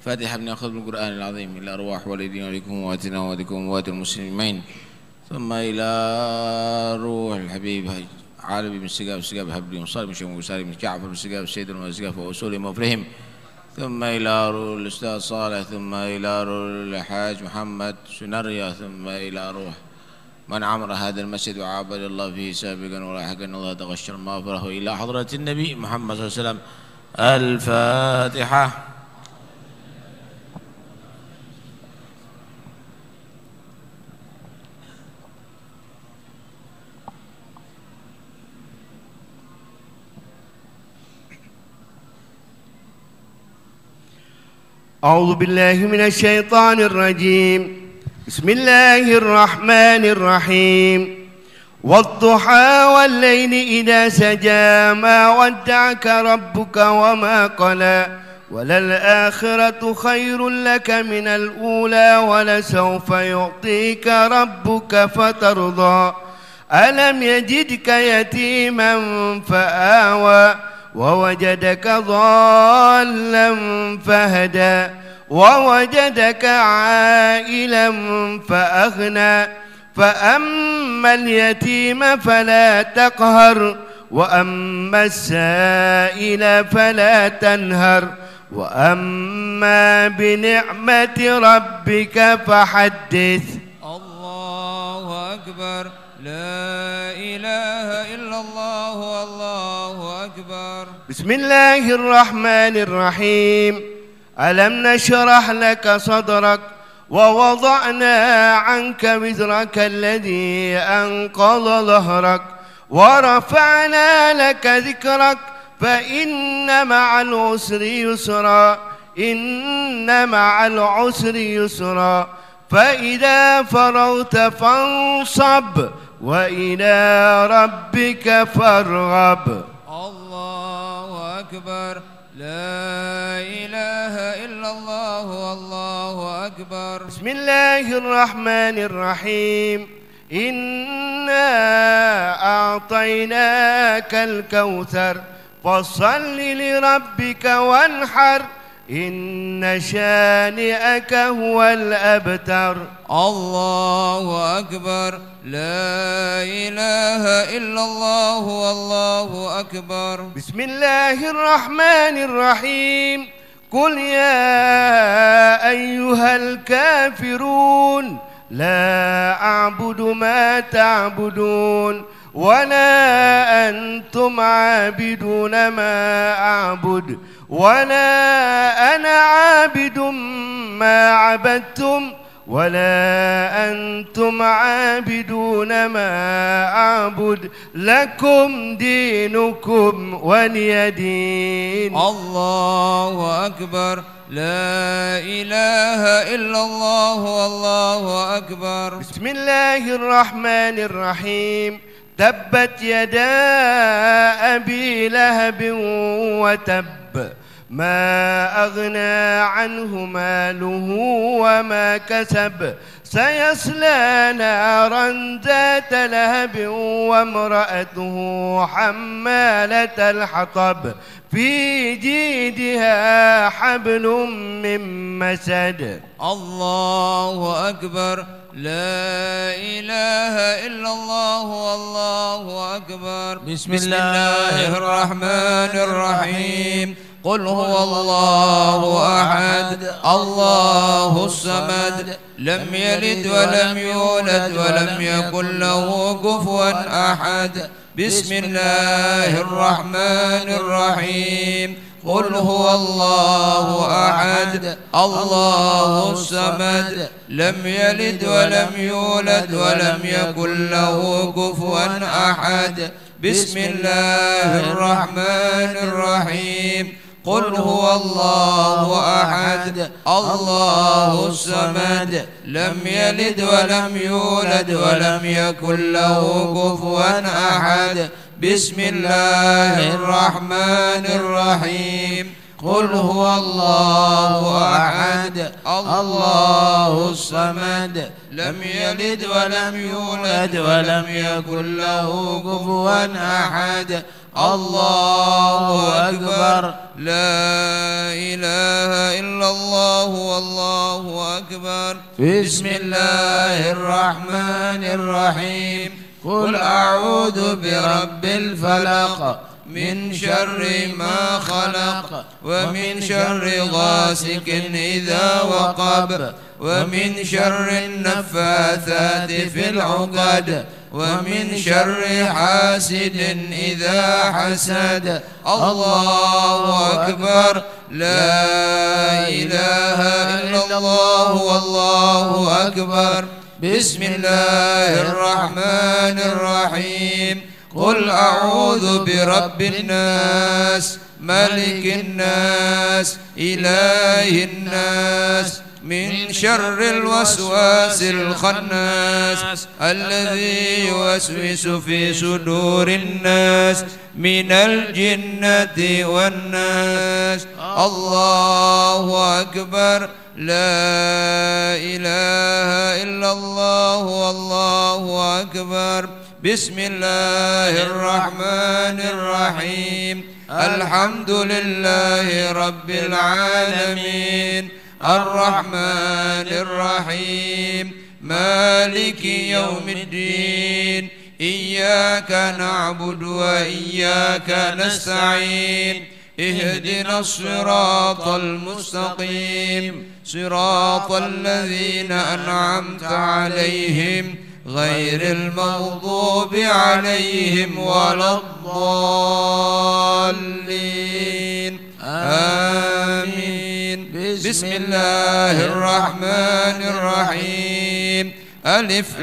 فاتحة بنأخذ بالقرآن العظيم إلى أرواح والدينا ولكم واتنا وولكم ووات المسلمين، ثم إلى روح الحبيب عالم بن سقاف حبلي وصالح بن شيخ وسالم بن جعفر بن سقاف سيد المسقاف وأصولهم وفرهم، ثم إلى روح الأستاذ صالح، ثم إلى روح الحاج محمد سنريا، ثم إلى روح من عمر هذا المسجد وعابد الله فيه سابقا ولاحقا، الله تغشر مغفره، إلى حضرة النبي محمد صلى الله عليه وسلم. الفاتحة. أعوذ بالله من الشيطان الرجيم. بسم الله الرحمن الرحيم. والضحى والليل إذا سجى ما ودعك ربك وما قلى وللآخرة خير لك من الأولى ولسوف يعطيك ربك فترضى. ألم يجدك يتيما فآوى ووجدك ضالا فهدى ووجدك عائلا فأغنى. فأما اليتيم فلا تقهر وأما السائل فلا تنهر وأما بنعمة ربك فحدث. الله أكبر. لا إله إلا الله والله أكبر. بسم الله الرحمن الرحيم. ألم نشرح لك صدرك ووضعنا عنك وزرك الذي أنقض ظهرك ورفعنا لك ذكرك فإن مع العسر يسرا إن مع العسر يسرا فإذا فرغت فانصب وإلى ربك فارغب. الله أكبر. لا إله إلا الله والله أكبر. بسم الله الرحمن الرحيم. إنا أعطيناك الكوثر فصل لربك وانحر إن شانئك هو الأبتر. الله أكبر. لا إله إلا الله والله أكبر. بسم الله الرحمن الرحيم. قل يا أيها الكافرون لا أعبد ما تعبدون ولا أنتم عابدون ما أعبد ولا أنا عابد ما عبدتم ولا أنتم عابدون ما أعبد لكم دينكم ولي دين. الله أكبر. لا إله إلا الله والله أكبر. بسم الله الرحمن الرحيم. تبت يدا أبي لهب وتب ما أغنى عنه ماله وما كسب سيصلى نارا ذات لهب وامرأته حمالة الحطب في جيدها حبل من مسد. الله أكبر. لا إله إلا الله والله أكبر. بسم الله الرحمن الرحيم. قل هو الله أحد الله الصمد لم يلد ولم يولد ولم يكن له كفوا أحد. بسم الله الرحمن الرحيم. قل هو الله أحد الله الصمد لم يلد ولم يولد ولم يكن له كفوا أحد. بسم الله الرحمن الرحيم. قل هو الله أحد الله الصمد لم يلد ولم يولد ولم يكن له كفوا أحد. بسم الله الرحمن الرحيم. قل هو الله أحد الله الصمد لم يلد ولم يولد ولم يكن له كفوا أحد. الله أكبر. لا إله إلا الله والله أكبر. بسم الله الرحمن الرحيم. قل أعوذ برب الفلق من شر ما خلق ومن شر غاسق إذا وقب ومن شر النفاثات في العقد ومن شر حاسد إذا حسد. الله أكبر. لا إله إلا الله والله أكبر. بسم الله الرحمن الرحيم. قل أعوذ برب الناس ملك الناس إله الناس من شر الوسواس الخناس الذي يوسوس في صدور الناس من الجنة والناس. الله أكبر. لا إله إلا الله والله أكبر. بسم الله الرحمن الرحيم. الحمد لله رب العالمين الرحمن الرحيم مالك يوم الدين إياك نعبد وإياك نستعين اهدنا الصراط المستقيم صراط الذين أنعمت عليهم غير المغضوب عليهم ولا الضالين. آمين. بسم الله الرحمن الرحيم. ألف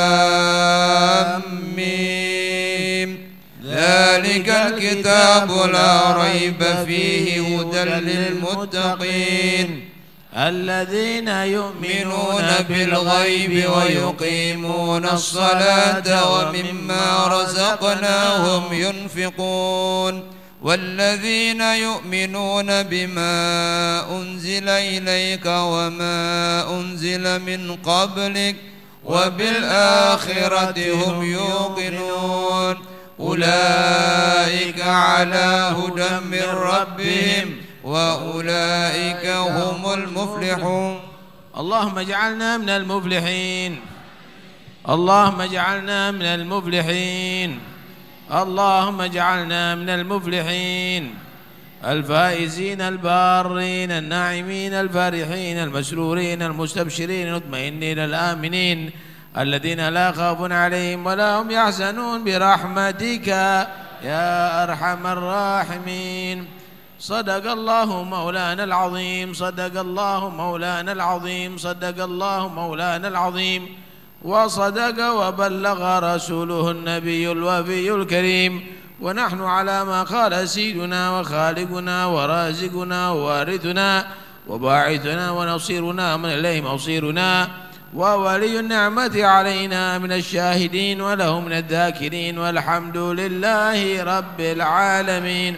لام ميم. ذلك الكتاب لا ريب فيه هدى للمتقين الذين يؤمنون بالغيب ويقيمون الصلاة ومما رزقناهم ينفقون والذين يؤمنون بما أنزل إليك وما أنزل من قبلك وبالآخرة هم يوقنون أولئك على هدى من ربهم وأولئك هم المفلحون. اللهم اجعلنا من المفلحين. اللهم اجعلنا من المفلحين. اللهم اجعلنا من المفلحين الفائزين البارين الناعمين الفارحين المسرورين المستبشرين المطمئنين الآمنين الذين لا خوف عليهم ولا هم يحزنون برحمتك يا أرحم الراحمين. صدق الله مولانا العظيم. صدق الله مولانا العظيم. صدق الله مولانا العظيم. وصدق وبلغ رسوله النبي الوفي الكريم. ونحن على ما قال سيدنا وخالقنا ورازقنا ووارثنا وباعثنا ونصيرنا من إليه مصيرنا وولي النعمة علينا من الشاهدين وله من الذاكرين والحمد لله رب العالمين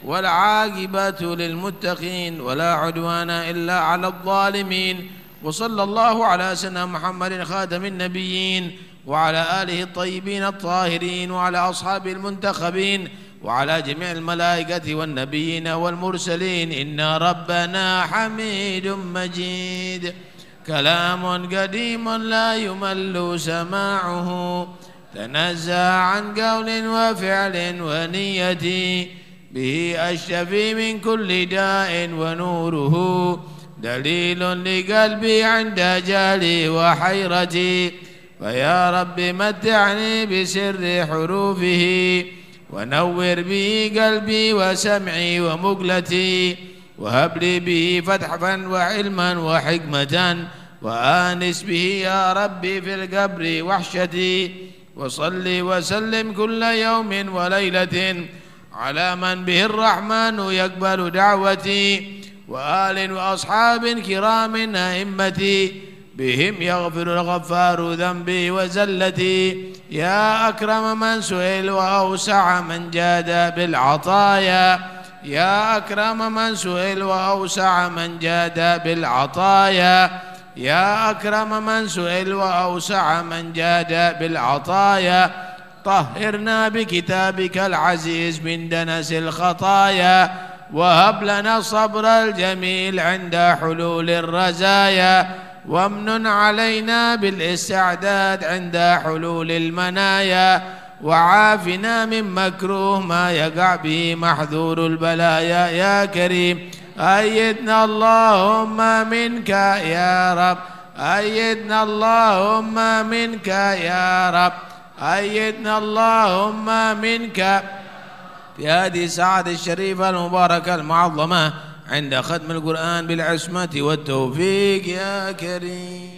والعاقبة للمتقين ولا عدوان إلا على الظالمين. وصلى الله على سيدنا محمد خاتم النبيين وعلى آله الطيبين الطاهرين وعلى أصحابه المنتخبين وعلى جميع الملائكة والنبيين والمرسلين. إن ربنا حميد مجيد كلام قديم لا يمل سماعه تنزه عن قول وفعل ونية به أشفي من كل داء ونوره دليل لقلبي عند جالي وحيرتي. فيا رب متعني بسر حروفه ونور به قلبي وسمعي ومقلتي وهب لي به فتحا وعلما وحكمة وآنس به يا ربي في القبر وحشتي. وصل وسلم كل يوم وليلة على من به الرحمن يقبل دعوتي وآل وأصحاب كرام أئمتي بهم يغفر الغفار ذنبي وزلتي. يا أكرم من سئل وأوسع من جاد بالعطايا. يا أكرم من سئل وأوسع من جاد بالعطايا. يا أكرم من سئل وأوسع من جاد بالعطايا. طهرنا بكتابك العزيز من دنس الخطايا وهب لنا الصبر الجميل عند حلول الرزايا، وامنن علينا بالاستعداد عند حلول المنايا، وعافنا من مكروه ما يقع به محذور البلايا يا كريم. أيدنا اللهم منك يا رب، أيدنا اللهم منك يا رب، أيدنا اللهم منك في هذه الساعة الشريفة المباركة المعظمة عند ختم القرآن بالعصمة والتوفيق يا كريم.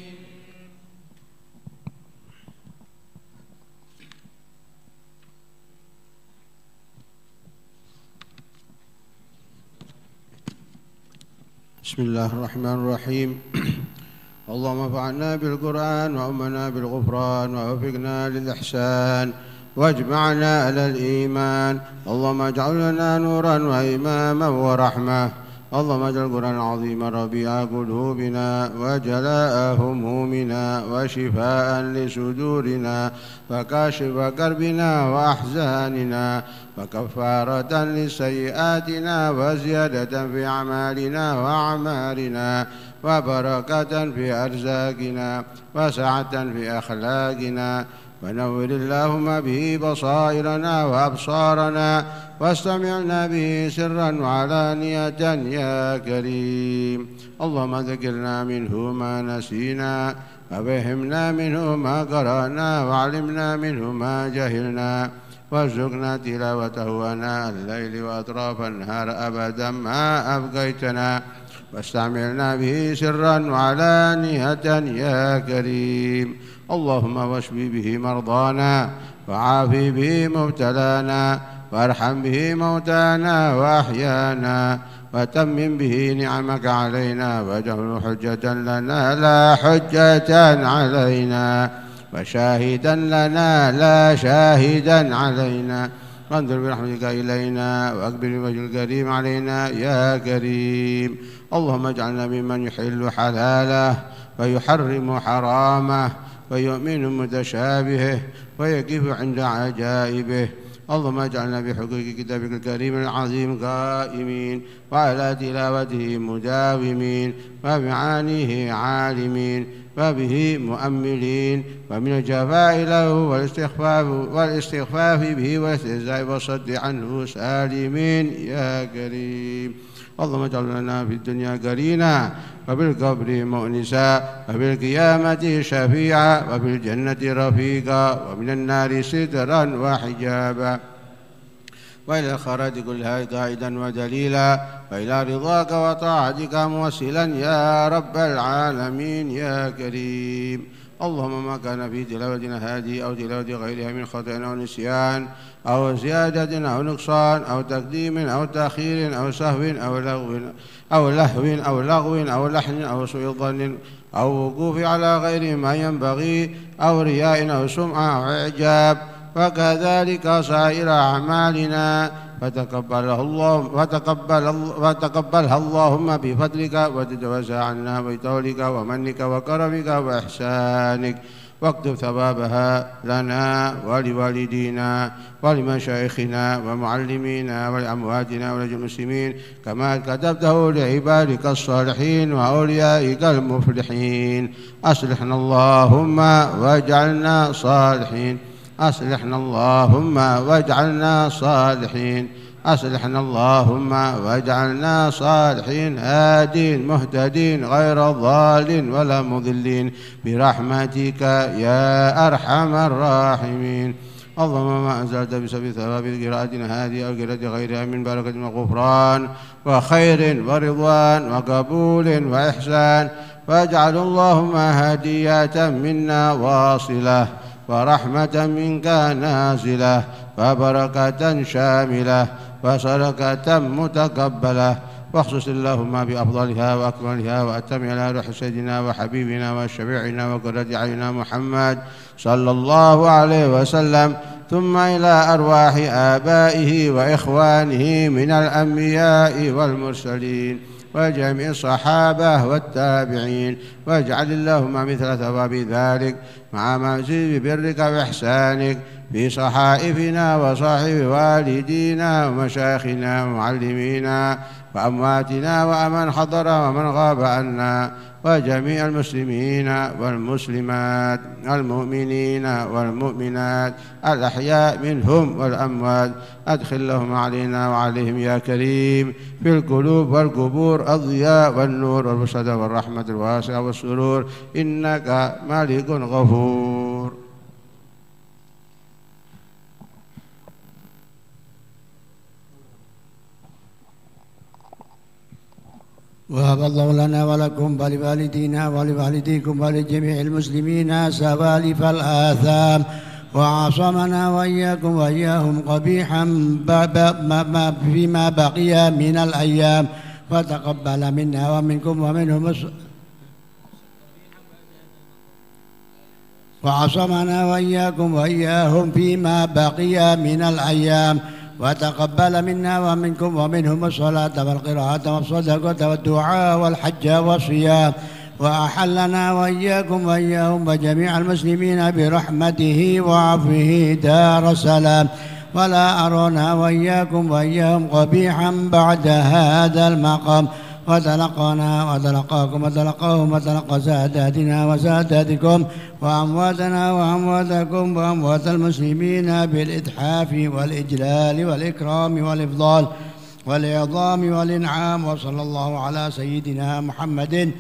بسم الله الرحمن الرحيم. اللهم انفعنا بالقرآن وأمنا بالغفران ووفقنا للإحسان واجمعنا على الإيمان. اللهم اجعل لنا نورا وإماما ورحمة. اللهم اجعل القرآن العظيم ربيع قلوبنا وجلاء همومنا وشفاء لصدورنا وكاشف كربنا وأحزاننا وكفارة لسيئاتنا وزيادة في أعمالنا وأعمارنا وبركة في أرزاقنا وسعة في أخلاقنا. ونور اللهم به بصائرنا وأبصارنا واستمعنا به سرا وعلانية يا كريم. اللهم ذكرنا منه ما نسينا وفهمنا منه ما قرأنا وعلمنا منه ما جهلنا وارزقنا تلاوته آناء الليل وأطراف النهار أبدا ما أبقيتنا واستعملنا به سرا وعلانية يا كريم. اللهم واشف به مرضانا وعافي به مبتلانا وارحم به موتانا وأحيانا وتمم به نعمك علينا واجعله حجة لنا لا حجة علينا وشاهدا لنا لا شاهدا علينا. وانظر برحمتك إلينا وأقبل بوجه الكريم علينا يا كريم. اللهم اجعلنا ممن يحل حلاله ويحرم حرامه ويؤمن متشابهه ويقف عند عجائبه. اللهم اجعلنا بحقوق كتابك الكريم العظيم قائمين وعلى تلاوته مداومين وبمعانيه عالمين وبه مؤملين ومن الجفاء له والاستخفاف به والاستهزاء والصد عنه سالمين يا كريم. اللهم اجعل لنا في الدنيا قرينا وبالقبر مؤنسا وبالقيامة شفيعا وبالجنة رفيقا ومن النار سترا وحجابا وإلى الخيرات كلها قائدا ودليلا وإلى رضاك وطاعتك موصلا يا رب العالمين يا كريم. اللهم ما كان في تلاوتنا هذه أو تلاوة غيرها من خطأ أو نسيان أو زيادة أو نقصان أو تقديم أو تأخير أو سهو أو لغو أو لحن أو سوء ظن أو وقوف على غير ما ينبغي أو رياء أو سمعة أو إعجاب وكذلك سائر أعمالنا وتقبلها اللهم بفضلك وتجاوز عنا بطولك ومنك وكرمك وإحسانك واكتب ثوابها لنا ولوالدينا ولمشايخنا ومعلمينا ولأمواتنا وللمسلمين كما كتبته لعبادك الصالحين وأوليائك المفلحين. أصلحنا اللهم واجعلنا صالحين. أصلحنا اللهم واجعلنا صالحين. أصلحنا اللهم واجعلنا صالحين هادين مهتدين غير ضال ولا مضلين برحمتك يا أرحم الراحمين. اللهم ما أنزلت بسبب ثواب قراءتنا هذه أو قراءة غيرها من بركة وغفران وخير ورضوان وقبول وإحسان واجعل اللهم هدية منا واصلة ورحمة منك نازلة وبركة شاملة وصدقة متقبلة واخصص اللهم بأفضلها وأكملها وأتم على روح سيدنا وحبيبنا وشفيعنا وقرة أعيننا محمد صلى الله عليه وسلم ثم إلى أرواح آبائه وإخوانه من الأنبياء والمرسلين وجميع الصحابة والتابعين، واجعل اللهم مثل ثواب ذلك مع مزيد برك وإحسانك في صحائفنا وصاحب والدينا ومشايخنا ومعلمينا وأمواتنا وأمن حضر ومن غاب عنا، وجميع المسلمين والمسلمات المؤمنين والمؤمنات الأحياء منهم والأموات. أدخلهم علينا وعليهم يا كريم في القلوب والقبور الضياء والنور والبسط والرحمة الواسعة والسرور، إنك مالك غفور. وهب الله لنا ولكم ولوالدينا ولوالديكم ولجميع المسلمين سوالف الآثام، وعصمنا وإياكم وإياهم قبيحا فيما بقي من الأيام، وتقبل منا ومنكم ومنهم وعصمنا وإياكم وإياهم فيما بقي من الأيام، وتقبل منا ومنكم ومنهم الصلاة والقراءة والصدقة والدعاء والحج والصيام، وأحلنا وإياكم وإياهم وجميع المسلمين برحمته وعفوه دار السلام، ولا أرونا وإياكم وإياهم قبيحا بعد هذا المقام، وتلقانا وتلقاكم وتلقاهم وتلقى ساداتنا وساداتكم وأمواتنا وأمواتكم وأموات المسلمين بالإتحاف والإجلال والإكرام والإفضال والإعظام والإنعام. وصلى الله على سيدنا محمد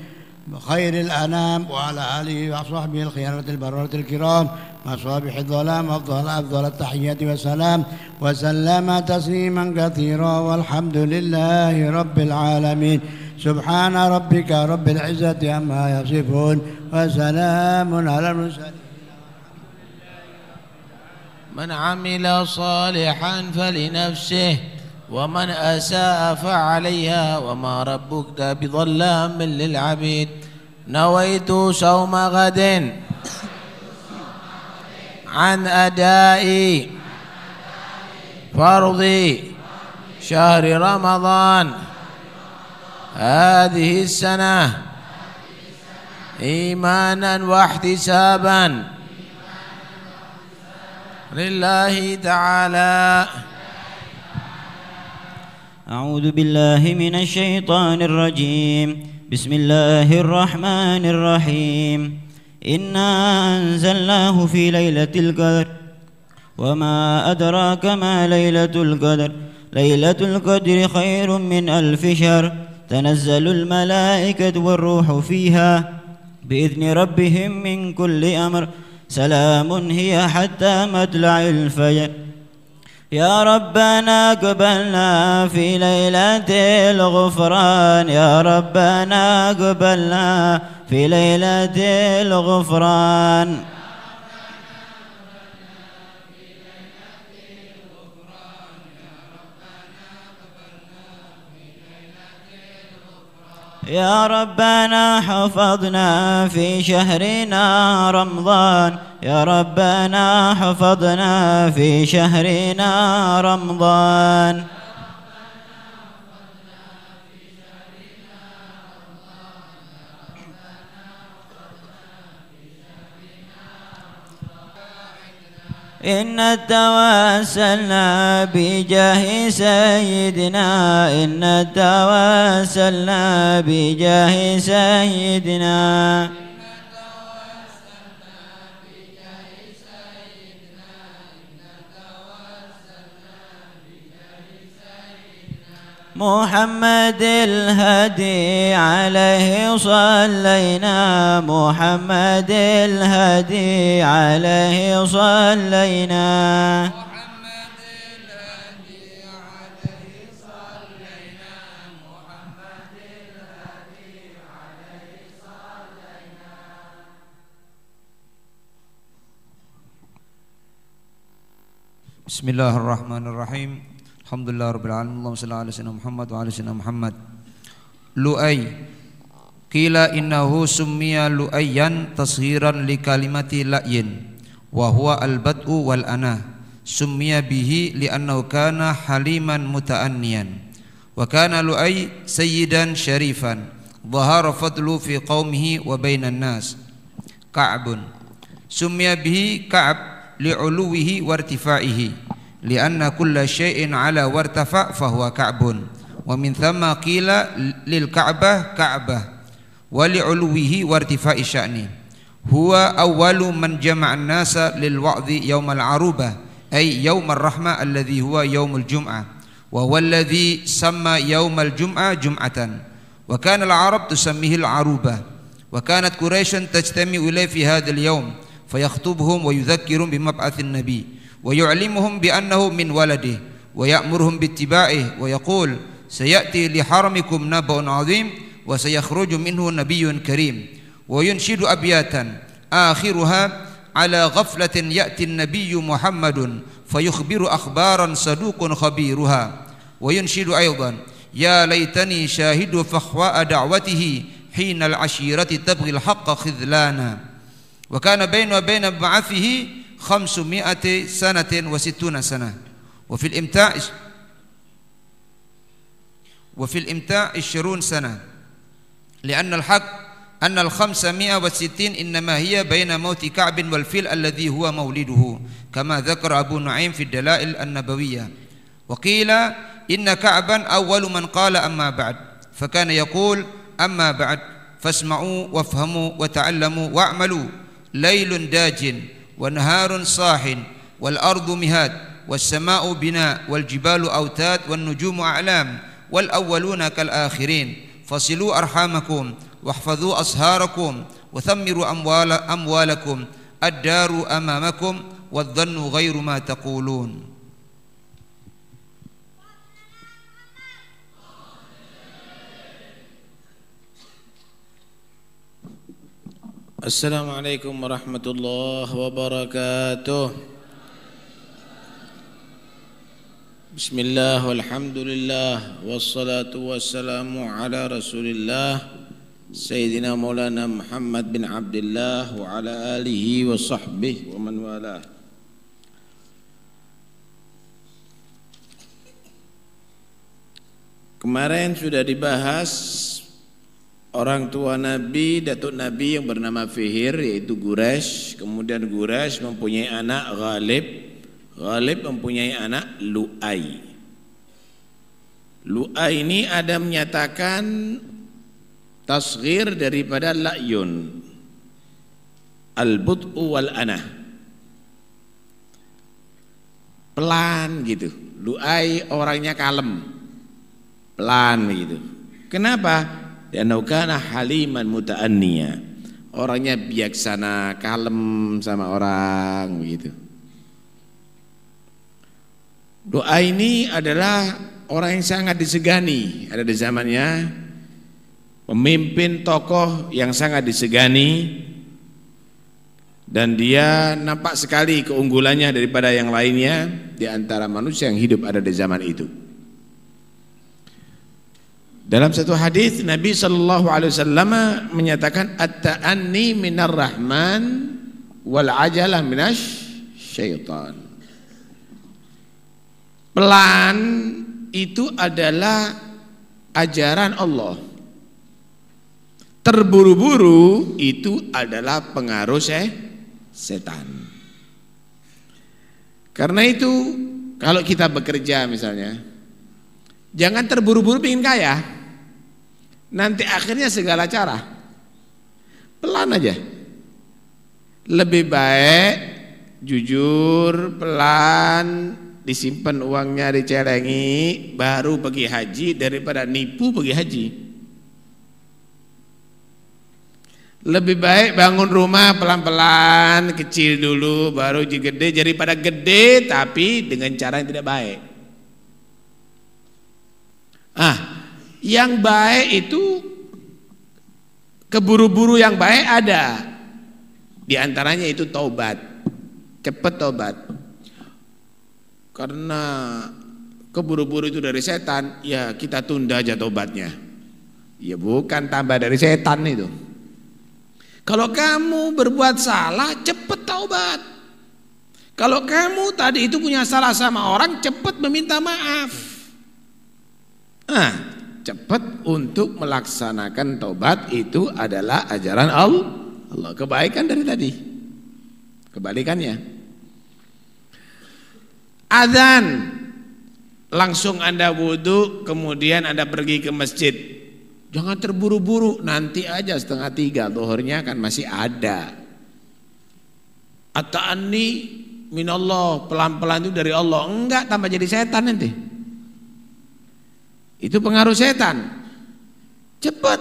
خير الأنام وعلى آله وصحبه الخيانة البررة الكرام مصابيح الظلام أفضل التحية والسلام، وسلم تسليما كثيرا، والحمد لله رب العالمين. سبحان ربك رب العزة عما يصفون، وسلام على المرسلين. من عمل صالحا فلنفسه ومن أساء فعليها وما ربك بظلام للعبيد. نويت صوم غد عن أداء فرض شهر رمضان هذه السنة إيمانا واحتسابا لله تعالى. أعوذ بالله من الشيطان الرجيم. بسم الله الرحمن الرحيم. إنا أنزلناه في ليلة القدر وما أدراك ما ليلة القدر. ليلة القدر خير من 1000 شهر. تنزل الملائكة والروح فيها بإذن ربهم من كل أمر. سلام هي حتى مطلع الفجر. يا ربنا قبلنا في ليلة الغفران. يا ربنا قبلنا في ليلة الغفران. يا ربنا حفظنا في شهرنا رمضان. يا ربنا حفظنا في شهرنا رمضان. إن توسلنا بجاه سيدنا. إن توسلنا بجاه سيدنا. محمد الهادي عليه صلينا. محمد الهادي عليه صلينا. Bismillahirrahmanirrahim. Alhamdulillah rabbil alamin. Allahumma shalli ala sayyidina Muhammad wa ala sayyidina Muhammad. Lu'ay. Qila innahu summiya lu'ayyan tasghiran li kalimati la'yin wa huwa al-bad'u wal ana. Summiya bihi li'annahu kana haliman muta'anniyan. wa kana Lu'ay sayyidan syarifan dhahara fadlu fi qaumihi wa bainan nas. Ka'bun summiya bihi Ka'b li'uluwihi wa irtifaihi lianna kulla syai'in 'ala wartafa fahuwa Ka'bun wa min thamma qila lil Ka'bah Ka'bah wa li'uluwihi wa irtifai sya'ni huwa awwalu man jama'a an-nasa lil wa'dhi yaumal 'arubah ay yaumar rahmah alladhi huwa yaumul jum'ah wa huwa alladhi samma yaumal jum'ah jum'atan wa kana al-'arab tusammihi al-'arubah wa kanat Quraisy tajtami'u ilayhi fi hadzal yaum fayakhtubuhum wa yudhakkiruhum bimab'atsin nabi wa yu'allimuhum bi annahu min waladihi wa ya'muruhum bittiba'ihi wa yaqul sayati li haramikum naba'un 'azim wa sayakhruju minhu nabiyyun karim wa yunshidu abyatan akhiruha ala ghaflatin ya'ti an-nabiyyu Muhammadun fayukhbiru akhbaran saduqun khabiruha wa yunshidu aidan ya laitani shahidu fakhwa da'watihi hina al-ashirati tabghi al-haqqa khidlana wa kana baina wa baina ba'athihi 500 sanatin wa 60 sanah wa fil imta' 20 sanah lianna al-haqq anna al-560 innama hiya baina mauti Ka'b wal fil alladhi huwa mauliduhu kama dzakara Abu Nu'aim fi ad-dalail an-nabawiyyah wa qila inna Ka'ban awwalu man qala amma ba'd fa kana yaqul amma ba'd fasma'u wafhamu wa ta'allamu wa'malu laylun dajin wa naharun sahin wal ardu mihad was sama'u bina wal jibalu autad wan nujumu a'lam wal awwaluna kal akhirin fasilu arhamakum wahfadhu asharakum wa thammiru amwalakum ad-daru amamakum wadh-dhannu ghairu ma taqulun. Assalamualaikum warahmatullahi wabarakatuh. Bismillah walhamdulillah wassalatu wassalamu ala rasulillah Sayyidina Maulana Muhammad bin Abdullah wa ala alihi wa sahbihi wa man walah. Kemarin sudah dibahas orang tua Nabi, datuk Nabi yang bernama Fihir yaitu Quraisy. Kemudian Quraisy mempunyai anak Ghalib, Ghalib mempunyai anak Lu'ay. Lu'ay ini ada menyatakan tasghir daripada la'yun, al-bud'u wal anah, pelan gitu. Lu'ay orangnya kalem, pelan begitu. Kenapa? Dan kana haliman muta'anniya, orangnya bijaksana, kalem sama orang begitu. Doa ini adalah orang yang sangat disegani, ada di zamannya pemimpin tokoh yang sangat disegani dan dia nampak sekali keunggulannya daripada yang lainnya di antara manusia yang hidup ada di zaman itu. Dalam satu hadis Nabi sallallahu alaihi wasallam menyatakan at-ta'anni minar rahman wal ajalah minasy syaitan. Pelan itu adalah ajaran Allah. Terburu-buru itu adalah pengaruh setan. Karena itu kalau kita bekerja misalnya, jangan terburu-buru ingin kaya. Nanti akhirnya segala cara pelan aja. Lebih baik jujur, pelan, disimpan uangnya, dicelengi, baru pergi haji daripada nipu pergi haji. Lebih baik bangun rumah pelan-pelan, kecil dulu, baru jadi gede, daripada gede tapi dengan cara yang tidak baik. Yang baik itu keburu-buru yang baik ada. Di antaranya itu taubat. Cepat taubat. Karena keburu-buru itu dari setan, ya kita tunda aja taubatnya. Ya bukan tambah dari setan itu. Kalau kamu berbuat salah, cepat taubat. Kalau kamu tadi itu punya salah sama orang, cepat meminta maaf. Cepat untuk melaksanakan tobat itu adalah ajaran Allah. Kebaikan dari tadi. Kebalikannya. Adzan, langsung Anda wudu, kemudian Anda pergi ke masjid. Jangan terburu-buru, nanti aja 2:30 zuhurnya kan masih ada. At-ta'anni minallah, pelan-pelan itu dari Allah. Enggak, tambah jadi setan nanti. Itu pengaruh setan. Cepat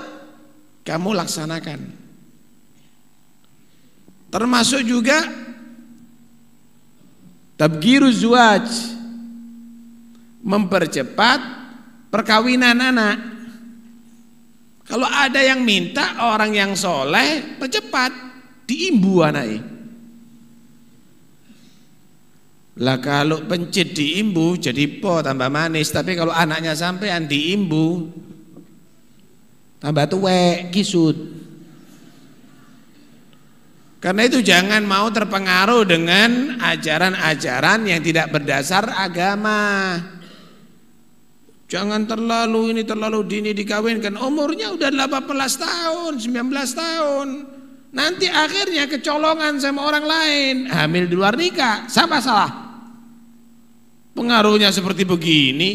kamu laksanakan. Termasuk juga tabghiruz zuwaj, mempercepat perkawinan anak. Kalau ada yang minta orang yang soleh, percepat, diimbu anaknya. Lah kalau pencit diimbu jadi po tambah manis, tapi kalau anaknya sampean diimbu tambah tuwek, kisut. Karena itu jangan mau terpengaruh dengan ajaran-ajaran yang tidak berdasar agama. Jangan terlalu dini dikawinkan, umurnya udah 18 tahun, 19 tahun. Nanti akhirnya kecolongan sama orang lain, hamil di luar nikah, siapa salah? Pengaruhnya seperti begini.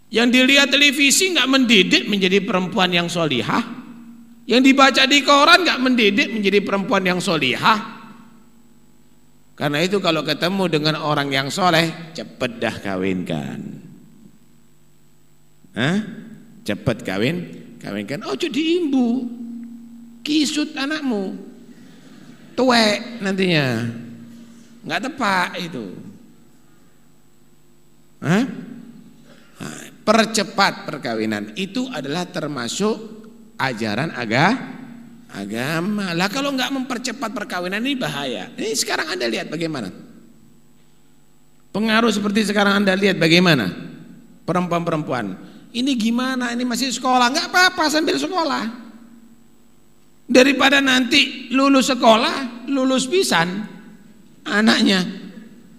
Yang dilihat televisi nggak mendidik menjadi perempuan yang solihah. Yang dibaca di koran nggak mendidik menjadi perempuan yang solihah. Karena itu kalau ketemu dengan orang yang soleh, cepet dah kawinkan. Cepet kawinkan. Oh jadi imbu, kisut anakmu, tuwek nantinya, nggak tepat itu. Percepat perkawinan itu adalah termasuk ajaran agama. Lah kalau nggak mempercepat perkawinan ini bahaya. Ini sekarang Anda lihat bagaimana pengaruh seperti sekarang Anda lihat bagaimana perempuan-perempuan ini gimana, ini masih sekolah, nggak apa-apa sambil sekolah, daripada nanti lulus sekolah lulus pisan anaknya.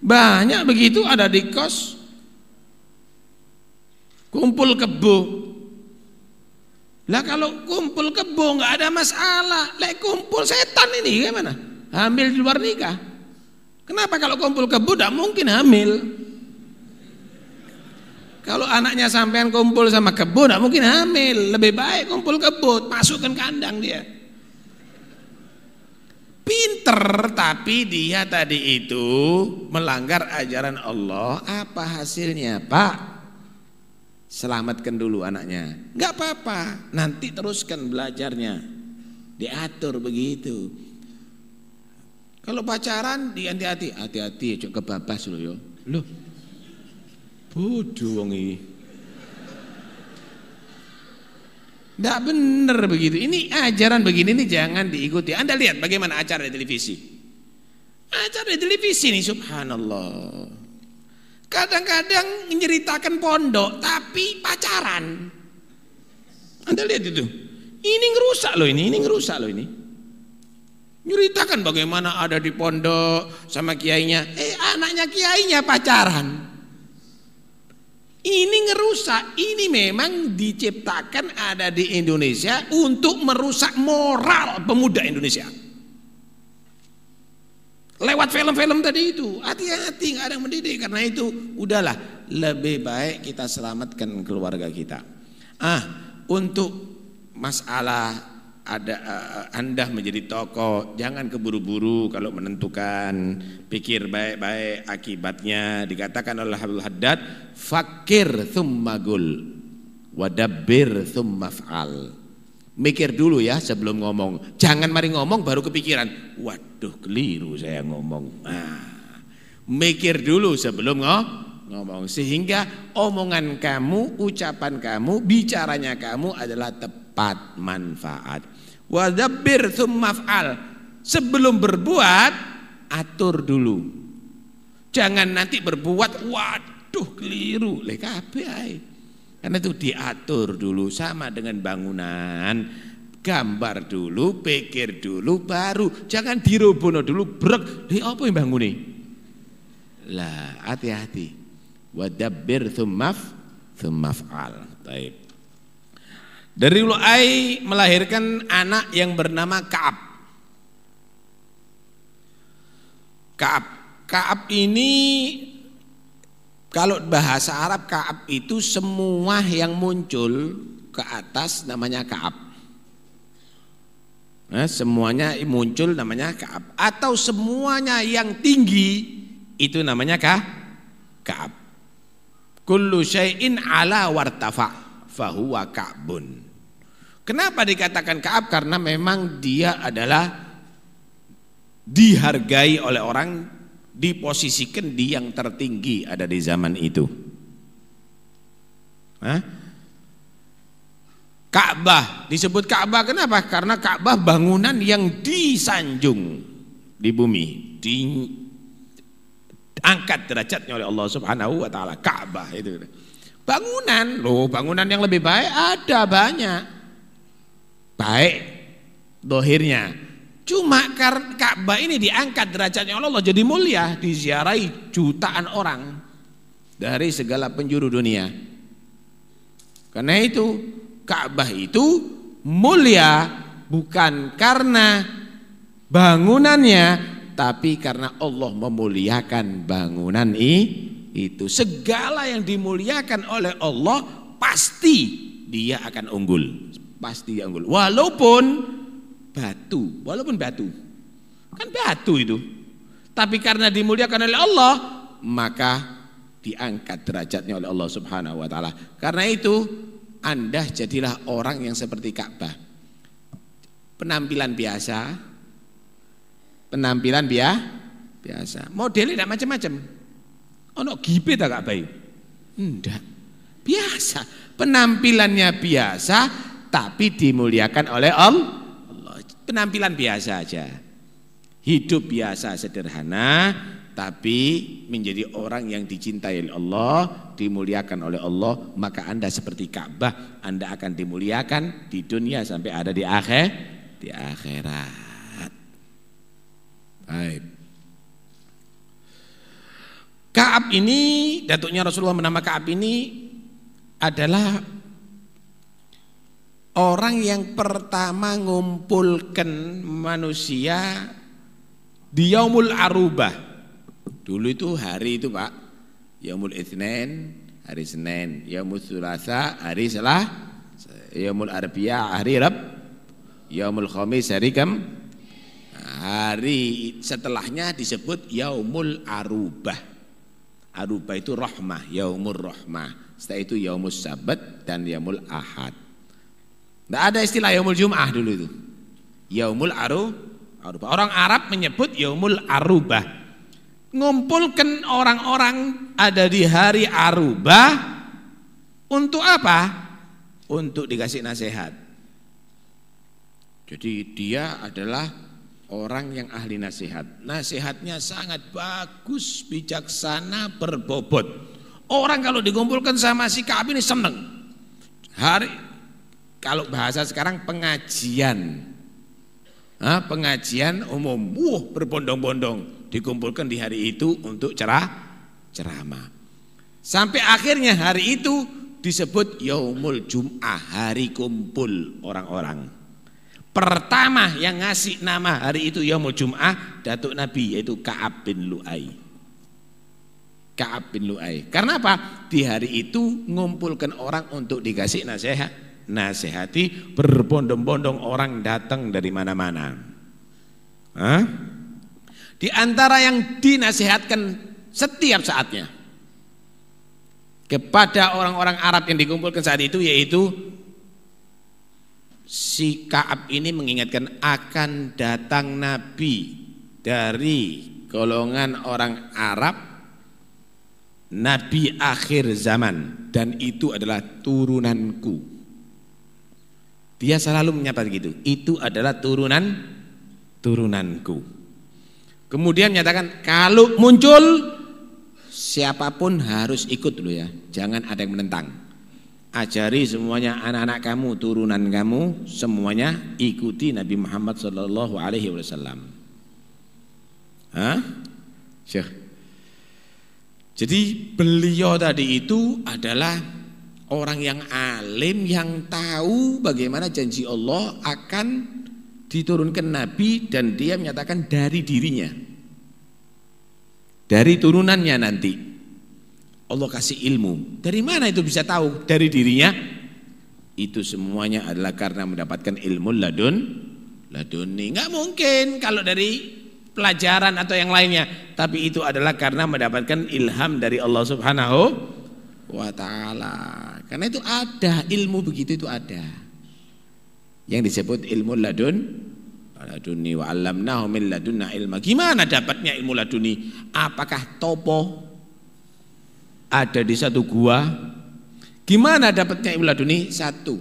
Banyak begitu ada di kos kumpul kebo. Lah kalau kumpul kebo nggak ada masalah. Lah kumpul setan ini gimana? Hamil di luar nikah. Kenapa kalau kumpul kebo tidak mungkin hamil? Kalau anaknya sampean kumpul sama kebo tidak mungkin hamil. Lebih baik kumpul kebo, masukkan kandang dia. Pinter tapi dia tadi itu melanggar ajaran Allah. Apa hasilnya, Pak? Selamatkan dulu anaknya. Enggak apa-apa, nanti teruskan belajarnya. Diatur begitu. Kalau pacaran hati-hati, cok kebabas lo yo. Loh. Bodoh wong iki. Enggak bener begitu. Ini ajaran begini ini jangan diikuti. Anda lihat bagaimana acara di televisi. Acara di televisi nih subhanallah. Kadang-kadang menceritakan pondok tapi pacaran. Anda lihat itu. Ini ngerusak loh ini ngerusak loh ini. Nyeritakan bagaimana ada di pondok sama kiainya, anaknya kiainya pacaran. Ini ngerusak. Ini memang diciptakan ada di Indonesia untuk merusak moral pemuda Indonesia. Lewat film-film tadi itu, hati-hati nggak ada yang mendidik. Karena itu udahlah, lebih baik kita selamatkan keluarga kita. Untuk masalah Anda menjadi tokoh, jangan keburu-buru kalau menentukan, pikir baik-baik akibatnya. Dikatakan oleh Abdul Haddad, fakir thumma gul, wadabbir thumma fa'al. Mikir dulu ya sebelum ngomong. Jangan mari ngomong baru kepikiran, waduh keliru saya ngomong. Mikir dulu sebelum ngomong. Sehingga omongan kamu, ucapan kamu, bicaranya kamu adalah tepat manfaat. Wadabbir tsumma fa'al. Sebelum berbuat, atur dulu. Jangan nanti berbuat, waduh keliru. Lek kabeh ae. Karena itu diatur dulu, sama dengan bangunan, gambar dulu, pikir dulu, baru. Jangan dirobono dulu, brek, apa yang bangun nih? Lah, hati-hati. Wadabbir tsumma tsumma fa'al. Baik. Dari Lu'ay melahirkan anak yang bernama Ka'ab. Ka'ab ini kalau bahasa Arab Ka'ab itu semua yang muncul ke atas namanya Ka'ab. Nah, semuanya muncul namanya Ka'ab, atau semuanya yang tinggi itu namanya Ka'ab. Kullu syai'in ala wartafa fahuwa Ka'bun. Kenapa dikatakan Ka'ab? Karena memang dia adalah dihargai oleh orang, diposisikan di yang tertinggi ada di zaman itu. Ka'bah disebut Ka'bah kenapa? Karena Ka'bah bangunan yang disanjung di bumi, diangkat derajatnya oleh Allah Subhanahu wa taala. Ka'bah itu bangunan, bangunan yang lebih baik ada banyak. Baik dohirnya. Cuma karena Ka'bah ini diangkat derajatnya oleh Allah jadi mulia, diziarahi jutaan orang dari segala penjuru dunia. Karena itu Ka'bah itu mulia bukan karena bangunannya, tapi karena Allah memuliakan bangunan itu. Segala yang dimuliakan oleh Allah pasti dia akan unggul, pasti dia unggul. Walaupun batu kan batu itu, tapi karena dimuliakan oleh Allah maka diangkat derajatnya oleh Allah Subhanahu wa taala. Karena itu Anda jadilah orang yang seperti Ka'bah, penampilan biasa, modelnya tidak macam-macam. Ono gipe tak Ka'bah? Enggak, biasa, penampilannya biasa tapi dimuliakan oleh Allah. Penampilan biasa aja, hidup biasa sederhana, tapi menjadi orang yang dicintai oleh Allah, dimuliakan oleh Allah, maka Anda seperti Ka'bah, Anda akan dimuliakan di dunia sampai ada di akhirat. Baik. Ka'ab ini, datuknya Rasulullah menama Ka'ab ini adalah orang yang pertama ngumpulkan manusia di Yaumul Arubah. Dulu itu hari itu Pak, Yaumul Itsnin hari Senin, Yaumul Tsulatsa hari Selasa, Yaumul Arbi'a hari Rabb, Yaumul Khamis hari hari setelahnya disebut Yaumul Arubah. Arubah itu rahmah, Yaumul Rahmah. Setelah itu Yaumul Sabat dan Yaumul Ahad. Tidak ada istilah Yaumul Jum'ah dulu itu. Yaumul Arubah. Orang Arab menyebut Yaumul Arubah. Ngumpulkan orang-orang ada di hari Arubah untuk apa? Untuk dikasih nasihat. Jadi dia adalah orang yang ahli nasihat. Nasihatnya sangat bagus, bijaksana, berbobot. Orang kalau dikumpulkan sama si Ka'ab ini seneng. Kalau bahasa sekarang pengajian umum, berbondong-bondong dikumpulkan di hari itu untuk ceramah. Sampai akhirnya hari itu disebut Yaumul Jum'ah, hari kumpul orang-orang. Pertama yang ngasih nama hari itu Yaumul Jum'ah datuk Nabi, yaitu Ka'ab bin Lu'ay. Karena apa? Di hari itu ngumpulkan orang untuk dikasih nasihati, berbondong-bondong orang datang dari mana-mana. Di antara yang dinasihatkan setiap saatnya kepada orang-orang Arab yang dikumpulkan saat itu, yaitu si Ka'ab ini mengingatkan akan datang Nabi dari golongan orang Arab, Nabi akhir zaman, dan itu adalah turunanku. Dia selalu menyapa gitu, itu adalah turunanku. Kemudian menyatakan kalau muncul siapapun harus ikut dulu ya, jangan ada yang menentang. Ajari semuanya anak-anak kamu, turunan kamu, semuanya ikuti Nabi Muhammad SAW. Syekh. Jadi beliau tadi itu adalah Orang yang alim yang tahu bagaimana janji Allah akan diturunkan Nabi dan dia menyatakan dari dirinya, dari turunannya nanti Allah kasih ilmu. Dari mana itu bisa tahu dari dirinya? Itu semuanya adalah karena mendapatkan ilmu laduni. Nggak mungkin kalau dari pelajaran atau yang lainnya, tapi itu adalah karena mendapatkan ilham dari Allah Subhanahu wa ta'ala. Karena itu ada ilmu begitu, itu ada yang disebut ilmu laduni wa 'allamnahu min ladunna ilma. Gimana dapatnya ilmu laduni? Apakah topo ada di satu gua? Gimana dapatnya ilmu laduni? Satu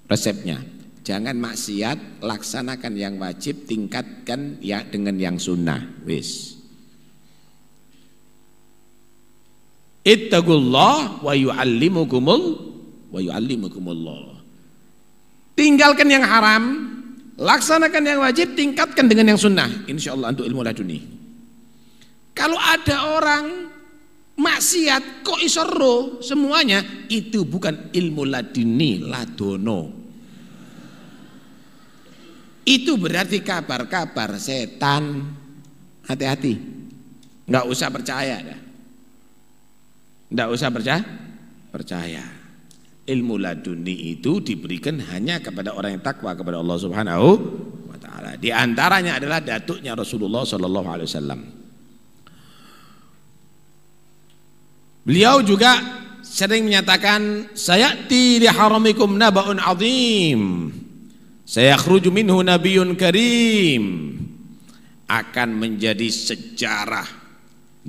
resepnya, jangan maksiat, laksanakan yang wajib, tingkatkan ya dengan yang sunnah. Wis. Ittaqullah wa yu'allimukumullah. Tinggalkan yang haram, laksanakan yang wajib, tingkatkan dengan yang sunnah. Insyaallah untuk ilmu laduni. Kalau ada orang maksiat kok iso ro semuanya, itu bukan ilmu laduni, ladono. Itu berarti kabar-kabar setan. Hati-hati, nggak usah percaya dah. Nggak usah percaya. Ilmu laduni itu diberikan hanya kepada orang yang takwa kepada Allah Subhanahu wa ta'ala. Di antaranya adalah datuknya Rasulullah sallallahu alaihi wasallam. Beliau juga sering menyatakan, sayati li haramikum naba'un azim, sayakhruju minhu nabiyyun karim. Akan menjadi sejarah,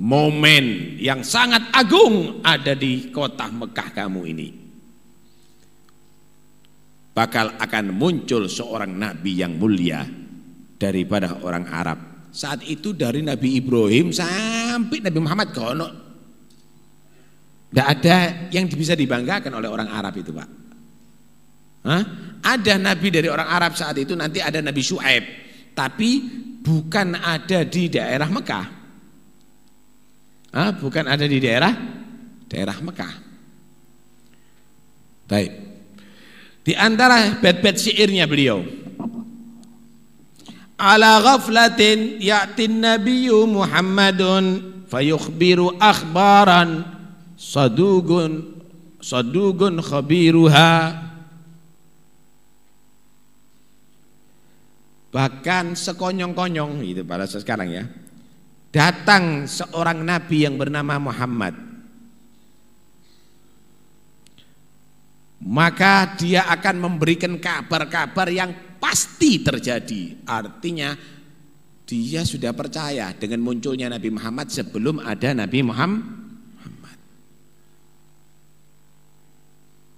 momen yang sangat agung ada di kota Mekah kamu ini. Bakal akan muncul seorang nabi yang mulia daripada orang Arab. Saat itu dari Nabi Ibrahim sampai Nabi Muhammad kono, tidak ada yang bisa dibanggakan oleh orang Arab itu, Pak. Hah? Ada nabi dari orang Arab saat itu, nanti ada Nabi Syuaib, tapi bukan ada di daerah Mekah. Bukan ada di daerah Mekah. Baik. Di antara bait-bait syairnya beliau, ala ghaflatin ya'tin nabiyyu Muhammadun fayukhbiru akhbaran sadugun khabiruha. Bahkan sekonyong-konyong itu pada sekarang ya, datang seorang nabi yang bernama Muhammad, maka dia akan memberikan kabar-kabar yang pasti terjadi. Artinya dia sudah percaya dengan munculnya Nabi Muhammad sebelum ada Nabi Muhammad.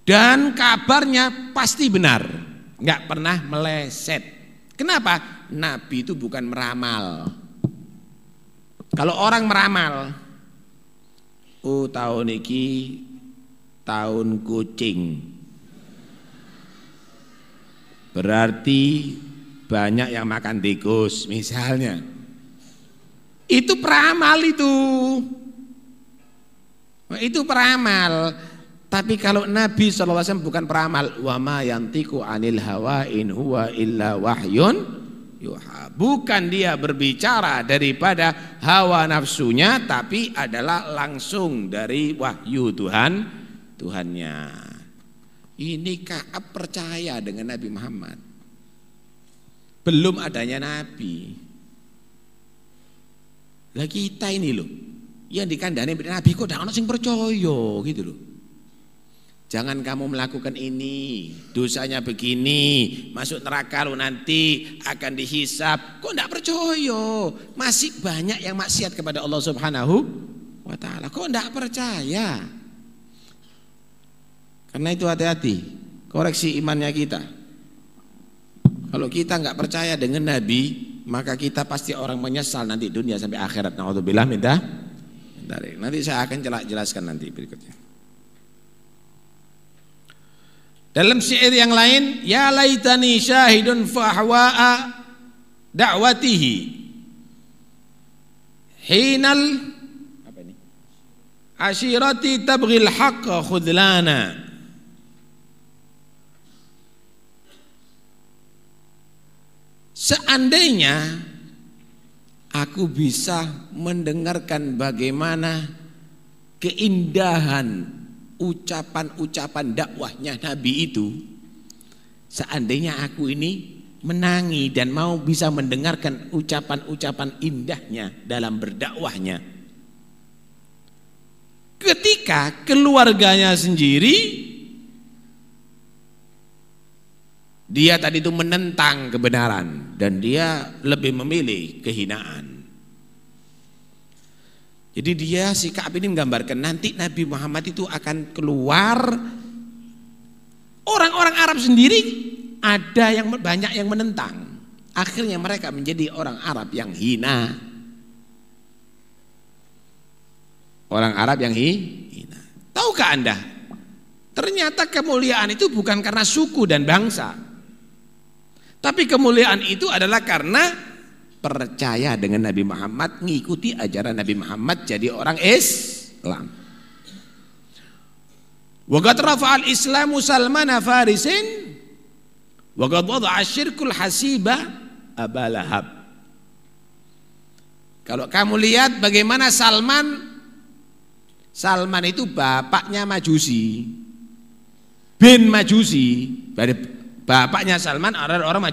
Dan kabarnya pasti benar, nggak pernah meleset. Kenapa? Nabi itu bukan meramal. Kalau orang meramal, tahun ini tahun kucing, berarti banyak yang makan tikus misalnya. Itu peramal itu. Itu peramal. Tapi kalau Nabi SAW bukan peramal, wa ma yantiqu anil hawa in huwa illa wahyun yuha. Bukan dia berbicara daripada hawa nafsunya, tapi adalah langsung dari wahyu Tuhannya. Ini Ka'ab percaya dengan Nabi Muhammad belum adanya Nabi. Lah kita ini loh yang dikandani Nabi kok dak ono sing percaya gitu loh. Jangan kamu melakukan ini, dosanya begini, masuk neraka lo nanti akan dihisab. Kok enggak percaya? Masih banyak yang maksiat kepada Allah Subhanahu wa ta'ala. Kok enggak percaya? Karena itu hati-hati, koreksi imannya kita. Kalau kita enggak percaya dengan Nabi, maka kita pasti orang menyesal nanti dunia sampai akhirat. Naudzubillah min dzalik. Nanti saya akan jelaskan nanti berikutnya. Dalam syair yang lain, ya laitani syahidun fahwa'a da'watihi hinal Ashirati tabghil haqqa khudlana. Seandainya aku bisa mendengarkan bagaimana keindahan ucapan-ucapan dakwahnya Nabi itu, seandainya aku ini menangi dan mau bisa mendengarkan ucapan-ucapan indahnya dalam berdakwahnya, ketika keluarganya sendiri dia tadi itu menentang kebenaran dan dia lebih memilih kehinaan. Jadi dia, si Ka'ab ini menggambarkan nanti Nabi Muhammad itu akan keluar, orang-orang Arab sendiri ada yang banyak yang menentang, akhirnya mereka menjadi orang Arab yang hina. Orang Arab yang hina. Tahukah Anda? Ternyata kemuliaan itu bukan karena suku dan bangsa, tapi kemuliaan itu adalah karena percaya dengan Nabi Muhammad, ngikuti ajaran Nabi Muhammad, jadi orang Islam. Wa qad rafa'al Islamu Salmana Farisin wa qad wada'a syirkul hasiba Aba Lahab. Kalau kamu lihat bagaimana Salman itu bapaknya Majusi, bin Majusi. Bapaknya Salman adalah orang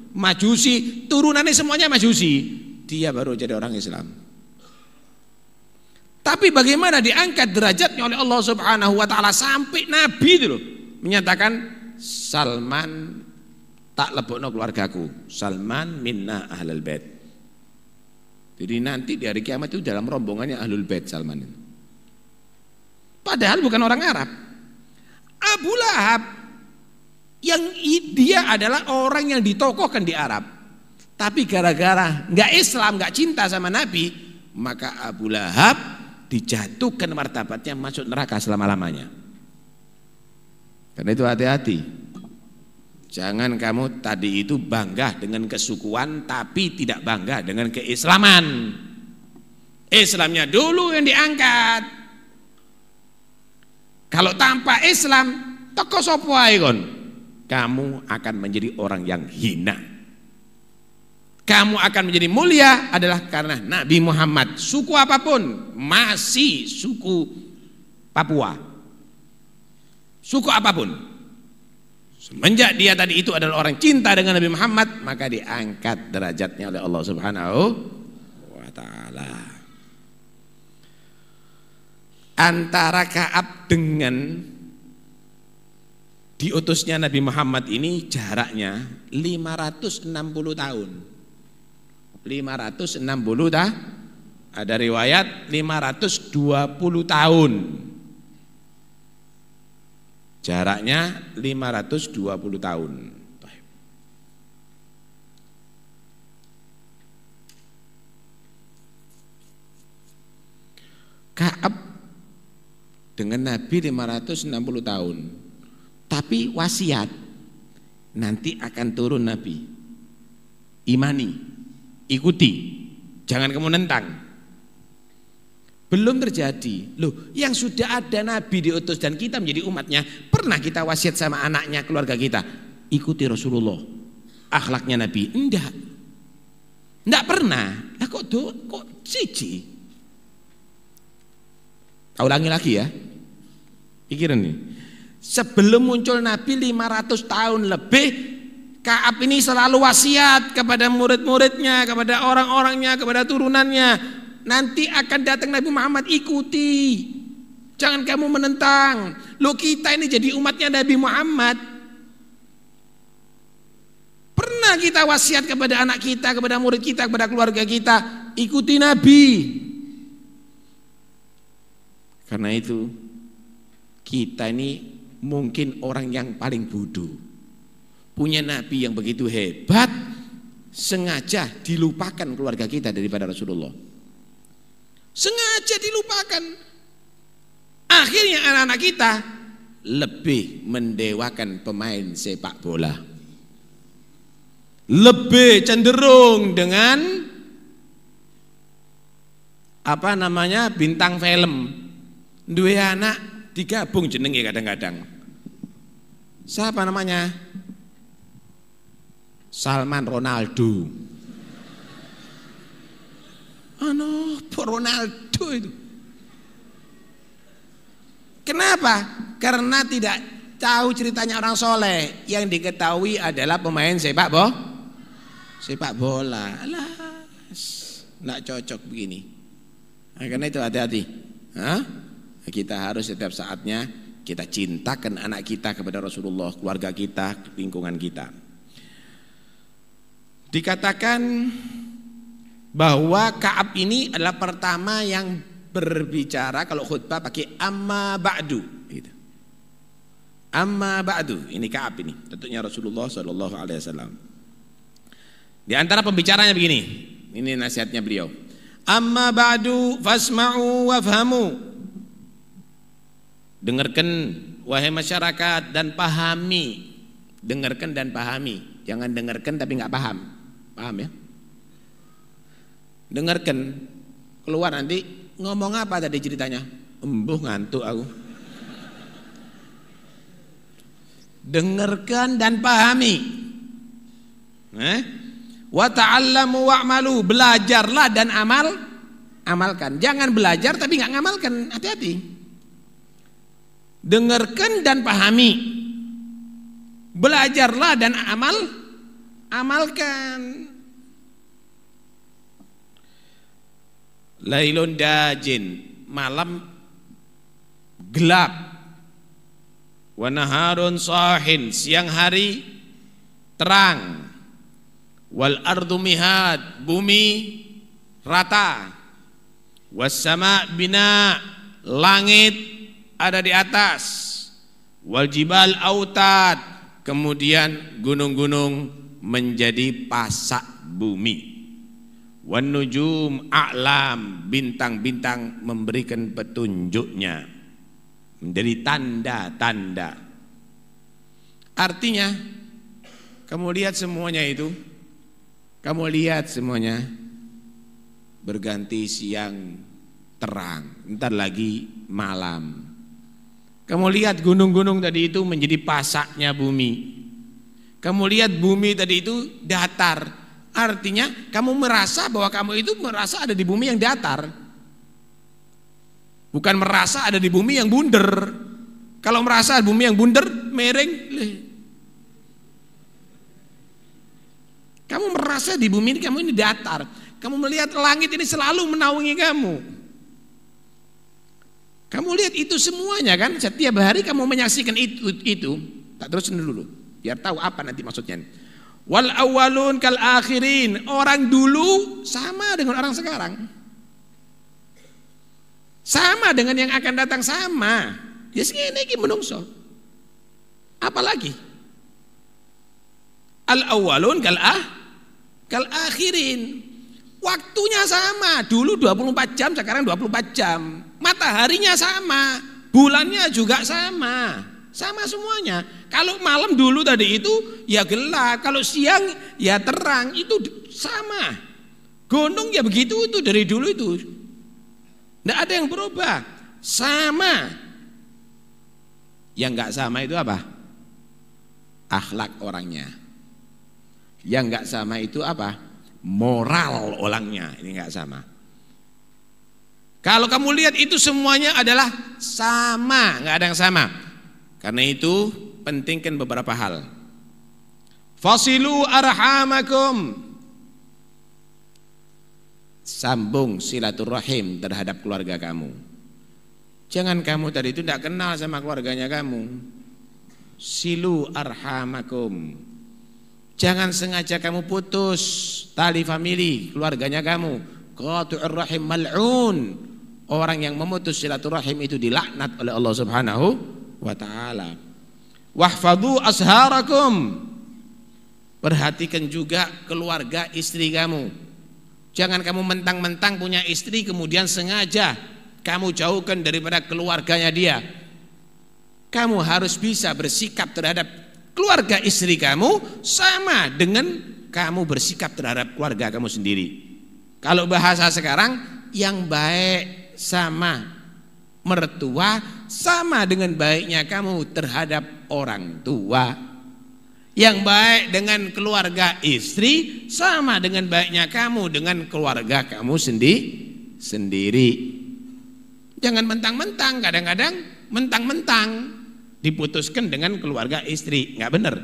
Majusi, turunannya semuanya Majusi. Dia baru jadi orang Islam. Tapi bagaimana diangkat derajatnya oleh Allah Subhanahu wa taala sampai Nabi itu loh menyatakan Salman tak lebokno keluargaku. Salman minna ahlul bait. Jadi nanti di hari kiamat itu dalam rombongannya ahlul bait Salman itu. Padahal bukan orang Arab. Abu Lahab yang dia adalah orang yang ditokohkan di Arab, tapi gara-gara nggak Islam, nggak cinta sama Nabi, maka Abu Lahab dijatuhkan martabatnya masuk neraka selama-lamanya. Karena itu hati-hati, jangan kamu tadi itu bangga dengan kesukuan tapi tidak bangga dengan keislaman. Islamnya dulu yang diangkat. Kalau tanpa Islam teko sapa ae kon, kamu akan menjadi orang yang hina. Kamu akan menjadi mulia adalah karena Nabi Muhammad. Suku apapun, masih suku Papua, suku apapun, semenjak dia tadi itu adalah orang cinta dengan Nabi Muhammad, maka diangkat derajatnya oleh Allah Subhanahu wa ta'ala. Antara Ka'ab dengan diutusnya Nabi Muhammad ini jaraknya 560 tahun. 560 tahun. Ada riwayat 520 tahun. Jaraknya 520 tahun. Ka'ab dengan Nabi 560 tahun. Tapi wasiat, nanti akan turun Nabi, imani, ikuti, jangan kamu nentang. Belum terjadi. Loh, yang sudah ada Nabi diutus dan kita menjadi umatnya, pernah kita wasiat sama anaknya, keluarga kita, ikuti Rasulullah, akhlaknya Nabi? Enggak pernah. Lah kok siji? Kau ulangi lagi ya, pikiran nih. Sebelum muncul Nabi 500 tahun lebih, Ka'ab ini selalu wasiat kepada murid-muridnya, kepada orang-orangnya, kepada turunannya, nanti akan datang Nabi Muhammad, ikuti, jangan kamu menentang. Loh, kita ini jadi umatnya Nabi Muhammad. Pernah kita wasiat kepada anak kita, kepada murid kita, kepada keluarga kita, ikuti Nabi. Karena itu kita ini mungkin orang yang paling bodoh, punya Nabi yang begitu hebat, sengaja dilupakan keluarga kita daripada Rasulullah. Sengaja dilupakan. Akhirnya anak-anak kita lebih mendewakan pemain sepak bola, lebih cenderung dengan bintang film, duwe anak digabung jenenge kadang-kadang. Siapa namanya? Salman Ronaldo. Ronaldo itu. Kenapa? Karena tidak tahu ceritanya orang soleh. Yang diketahui adalah pemain sepak bola. Alah, nggak cocok begini. Nah, karena itu hati-hati. Kita harus setiap saatnya kita cintakan anak kita kepada Rasulullah, keluarga kita, lingkungan kita. Dikatakan bahwa Ka'ab ini adalah pertama yang berbicara kalau khutbah pakai amma ba'du gitu. Amma ba'du, ini Ka'ab ini, tentunya Rasulullah sallallahu alaihi wasallam. Di antara pembicaranya begini, ini nasihatnya beliau. Amma ba'du fasma'u wafhamu. Dengarkan wahai masyarakat dan pahami. Dengarkan dan pahami. Jangan dengarkan tapi enggak paham. Paham ya? Dengarkan, keluar nanti ngomong apa tadi ceritanya? Embuh ngantuk aku. Dengarkan dan pahami. Wa ta'allamu wa'malu, belajarlah dan amalkan. Jangan belajar tapi enggak ngamalkan, hati-hati. Dengarkan dan pahami. Belajarlah dan amalkan. Lailun dajin, malam gelap. Wa naharun sahin, siang hari terang. Wal ardu mihad, bumi rata. Was sama bina, langit ada di atas. Wal jibal autad, kemudian gunung-gunung menjadi pasak bumi. Wan nujum a'lam, bintang-bintang memberikan petunjuknya, menjadi tanda-tanda. Artinya kamu lihat semuanya itu, kamu lihat semuanya berganti siang terang, entar lagi malam. Kamu lihat gunung-gunung tadi itu menjadi pasaknya bumi. Kamu lihat bumi tadi itu datar. Artinya kamu merasa bahwa kamu itu merasa ada di bumi yang datar, bukan merasa ada di bumi yang bundar. Kalau merasa bumi yang bundar, mereng. Kamu merasa di bumi ini kamu ini datar. Kamu melihat langit ini selalu menaungi kamu. Kamu lihat itu semuanya kan, setiap hari kamu menyaksikan itu. Tak terusin dulu, biar tahu apa nanti maksudnya. Wal awwalun kal akhirin, orang dulu sama dengan orang sekarang, sama dengan yang akan datang sama. Ya segini menungso. Apalagi al awwalun kal akhirin, waktunya sama. Dulu 24 jam, sekarang 24 jam. Mataharinya sama, bulannya juga sama. Sama semuanya. Kalau malam dulu tadi itu ya gelap, kalau siang ya terang, itu sama. Gunung ya begitu itu dari dulu itu. Tidak ada yang berubah, sama. Yang enggak sama itu apa? Akhlak orangnya. Yang enggak sama itu apa? Moral orangnya, ini enggak sama. Kalau kamu lihat itu semuanya adalah sama, enggak ada yang sama. Karena itu pentingkan beberapa hal. Fasilu arhamakum, sambung silaturahim terhadap keluarga kamu. Jangan kamu tadi itu tidak kenal sama keluarganya kamu. Silu arhamakum, jangan sengaja kamu putus tali famili keluarganya kamu. Qati'ur rahim mal'un, orang yang memutus silaturahim itu dilaknat oleh Allah Subhanahu wa ta'ala. Wahfadhu asharakum, perhatikan juga keluarga istri kamu. Jangan kamu mentang-mentang punya istri kemudian sengaja kamu jauhkan daripada keluarganya dia. Kamu harus bisa bersikap terhadap keluarga istri kamu sama dengan kamu bersikap terhadap keluarga kamu sendiri. Kalau bahasa sekarang, yang baik sama mertua sama dengan baiknya kamu terhadap orang tua. Yang baik dengan keluarga istri sama dengan baiknya kamu dengan keluarga kamu sendiri. Jangan mentang-mentang, kadang-kadang mentang-mentang diputuskan dengan keluarga istri, nggak benar.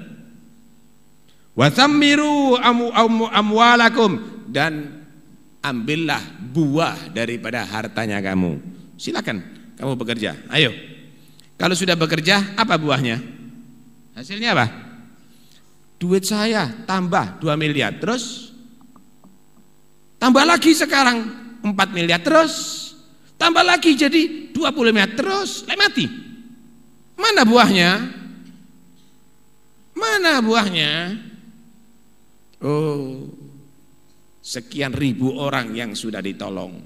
Wasammiru amwalakum, dan ambillah buah daripada hartanya kamu. Silakan kamu bekerja, ayo. Kalau sudah bekerja, apa buahnya? Hasilnya apa? Duit saya tambah 2 miliar, terus tambah lagi sekarang 4 miliar, terus tambah lagi jadi 20 miliar, terus mati. Mana buahnya? Mana buahnya? Oh, sekian ribu orang yang sudah ditolong,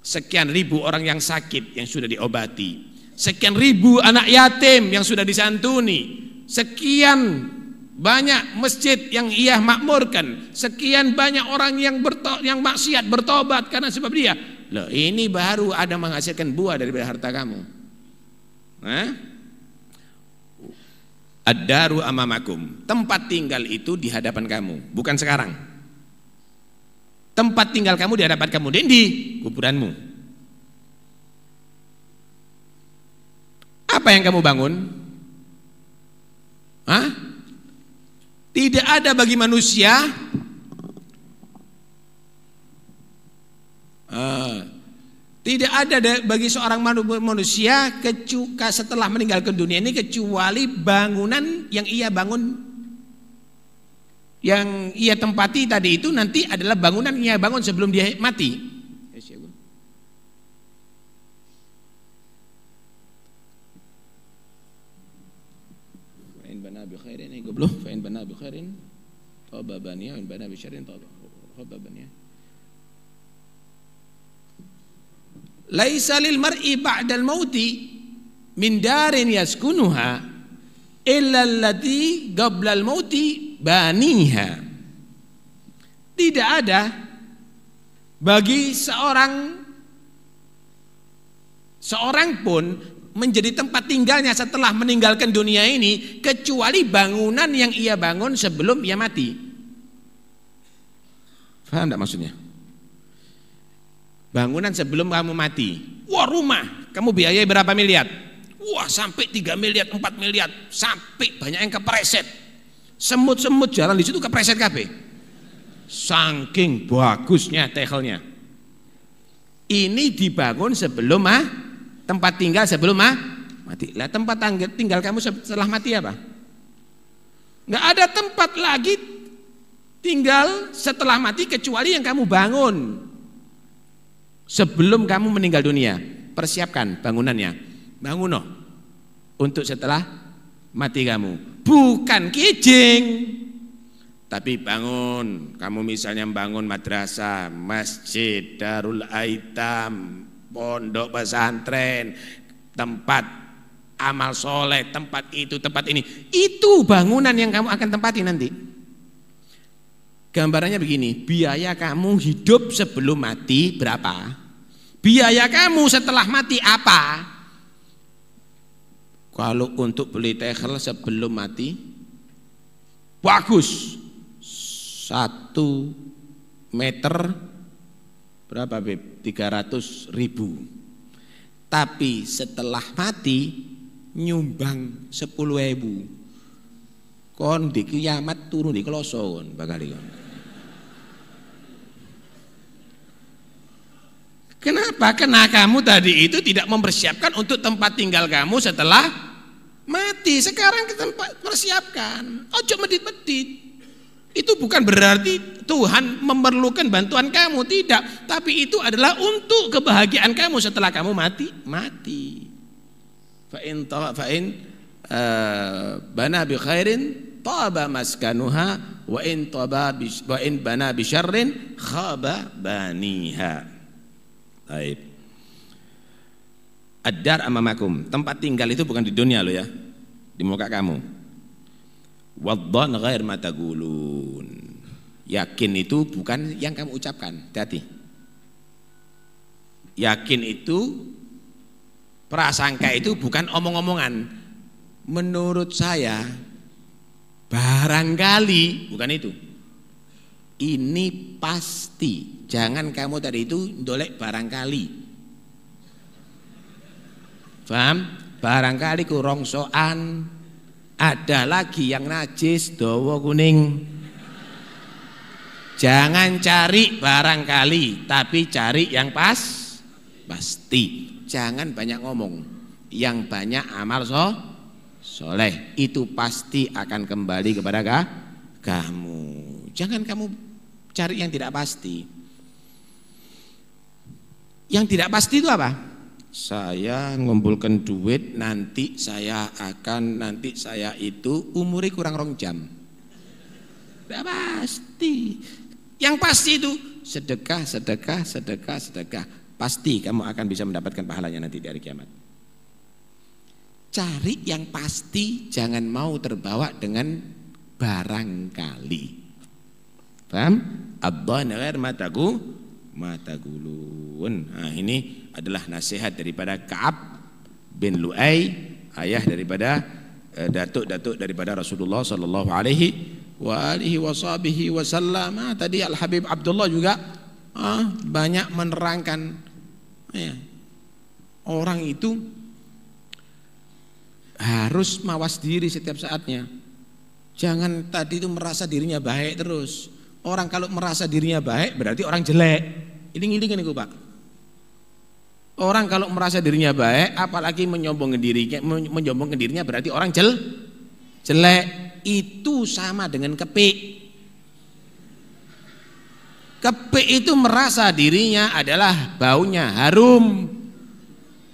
sekian ribu orang yang sakit yang sudah diobati, sekian ribu anak yatim yang sudah disantuni, sekian banyak masjid yang ia makmurkan, sekian banyak orang yang maksiat bertobat karena sebab dia. Loh, ini baru ada menghasilkan buah daripada harta kamu. Ad-daru amamakum, tempat tinggal itu di hadapan kamu, bukan sekarang. Tempat tinggal kamu di hadapan kamu, di kuburanmu. Apa yang kamu bangun? Tidak ada bagi manusia tidak ada bagi seorang manusia setelah meninggalkan dunia ini kecuali bangunan yang ia bangun, yang ia tempati tadi itu nanti adalah bangunan yang ia bangun sebelum dia mati. Fa'in bana bi khairin taba baniya, wa in bana bi syarrin taba baniya. Laisa lil mar'i ba'dal mauti min darin yaskunuha illa allati qabla al mauti baniha. Tidak ada bagi seorang pun menjadi tempat tinggalnya setelah meninggalkan dunia ini kecuali bangunan yang ia bangun sebelum ia mati. Paham enggak maksudnya? Bangunan sebelum kamu mati. Wah, rumah kamu biayai berapa miliar? Wah, sampai 3 miliar, 4 miliar, sampai banyak yang kepreset. Semut-semut jalan di situ kepreset kabeh. Saking bagusnya tehelnya. Ini dibangun sebelum tempat tinggal sebelum mati. Lah tempat tinggal kamu setelah mati apa? Nggak ada tempat lagi tinggal setelah mati kecuali yang kamu bangun sebelum kamu meninggal dunia. Persiapkan bangunannya, bangun untuk setelah mati kamu. Bukan kijing, tapi bangun. Kamu misalnya bangun madrasah, masjid, darul aitam, pondok pesantren, tempat amal soleh, tempat itu, tempat ini. Itu bangunan yang kamu akan tempati nanti. Gambarannya begini, biaya kamu hidup sebelum mati berapa? Biaya kamu setelah mati apa? Kalau untuk beli tehel sebelum mati, bagus, 1 meter berapa Beb? 300.000. Tapi setelah mati nyumbang 10.000. Kon di kiamat turun di keloson bakal kon. Kenapa? Karena kamu tadi itu tidak mempersiapkan untuk tempat tinggal kamu setelah mati. Sekarang kita persiapkan. Ojo medit-medit. Itu bukan berarti Tuhan memerlukan bantuan kamu, tidak. Tapi itu adalah untuk kebahagiaan kamu setelah kamu mati. Fa'in bana bi khairin taba maskanuha wa in bana bi syarrin khaba baniha. Baik. Ad-dar amamakum, tempat tinggal itu bukan di dunia lo ya, di muka kamu. Waddhan ghair matagulun, yakin itu bukan yang kamu ucapkan, hati-hati. Yakin itu Prasangka itu bukan omong-omongan. Menurut saya barangkali bukan itu. Ini pasti. Jangan kamu tadi itu ndolek barangkali. Paham? Barangkali ku rongsoan. Ada lagi yang najis dawa kuning. Jangan cari barangkali, tapi cari yang pasti. Jangan banyak ngomong. Yang banyak amal soleh. Itu pasti akan kembali kepada kamu. Jangan kamu cari yang tidak pasti. Yang tidak pasti itu apa? Saya ngumpulkan duit, nanti saya itu umuri kurang 2 jam. Tidak pasti. Yang pasti itu sedekah. Pasti kamu akan bisa mendapatkan pahalanya nanti di hari kiamat. Cari yang pasti, jangan mau terbawa dengan barangkali. Paham? Abban ghair matagulun. Nah, ini adalah nasihat daripada Ka'ab bin Lu'ay, ayah daripada datuk-datuk daripada Rasulullah sallallahu alaihi wasallam. Tadi Al Habib Abdullah juga banyak menerangkan orang itu harus mawas diri setiap saatnya. Jangan tadi itu merasa dirinya baik terus. Orang kalau merasa dirinya baik berarti orang jelek. Iling-iling niku Pak. Orang kalau merasa dirinya baik, apalagi menyombongkan dirinya berarti orang jelek. Itu sama dengan kepik. Kepik itu merasa dirinya adalah baunya harum.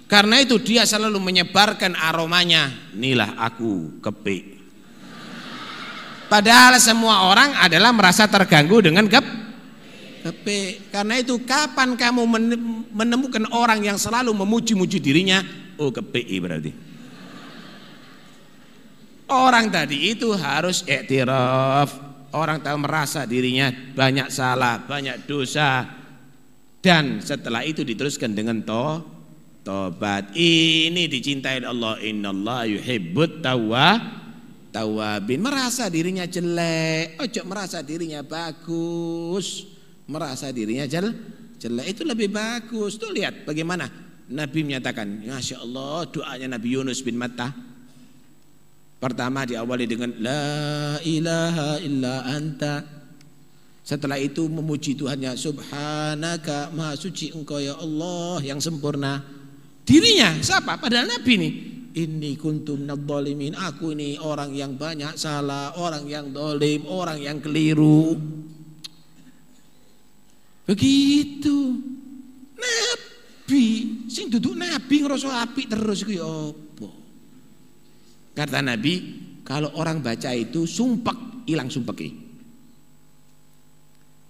Karena itu dia selalu menyebarkan aromanya. Inilah aku kepik. Padahal semua orang adalah merasa terganggu dengan kepik. Karena itu kapan kamu menemukan orang yang selalu memuji-muji dirinya, oh kepik berarti. Orang tadi itu harus iktiraf. Orang tahu merasa dirinya banyak salah, banyak dosa. Dan setelah itu diteruskan dengan tobat. Ini dicintai Allah. Innallaha yuhibbut tawwabin. Merasa dirinya jelek, ojo merasa dirinya bagus. Merasa dirinya jelek itu lebih bagus. Tuh lihat bagaimana Nabi menyatakan, Masya Allah, doanya Nabi Yunus bin Matta. Pertama diawali dengan La ilaha illa anta. Setelah itu memuji Tuhannya, Subhanaka, maha suci engkau ya Allah yang sempurna. Dirinya siapa? Padahal Nabi nih, Inni kuntum minadh-dhalimin. Aku ini orang yang banyak salah, orang yang dolim, orang yang keliru. Begitu. Nabi sing duduk Nabi ngerasa apik terus kuwi apa? Kata Nabi, kalau orang baca itu sumpek, hilang sumpeki.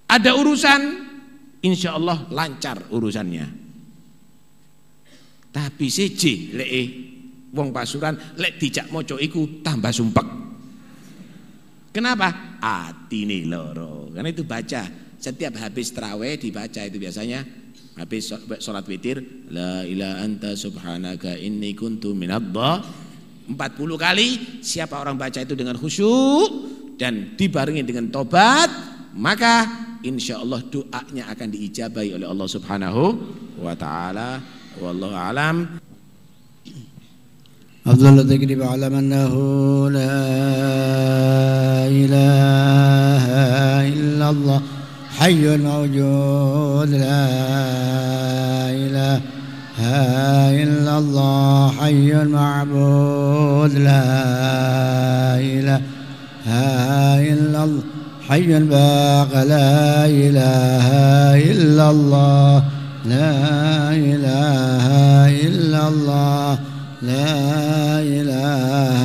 Ada urusan, insya Allah lancar urusannya. Tapi siji wong pasuran lek dijak maca iku tambah sumpek. Kenapa? Atine loro. Karena itu baca. Setiap habis tarawih dibaca itu biasanya habis sholat witir La ilaha anta subhanaka inni kuntu minadh-dhalimin 40 kali. Siapa orang baca itu dengan khusyuk dan dibarengi dengan tobat, maka insya Allah doanya akan diijabahi oleh Allah Subhanahu wa ta'ala. Wallahu a'lam. أفضل الذكر فاعلم أنه لا إله إلا الله حي موجود لا إله إلا الله حي معبود لا إله إلا الله حي باق لا إله إلا الله لا إله إلا الله لا إله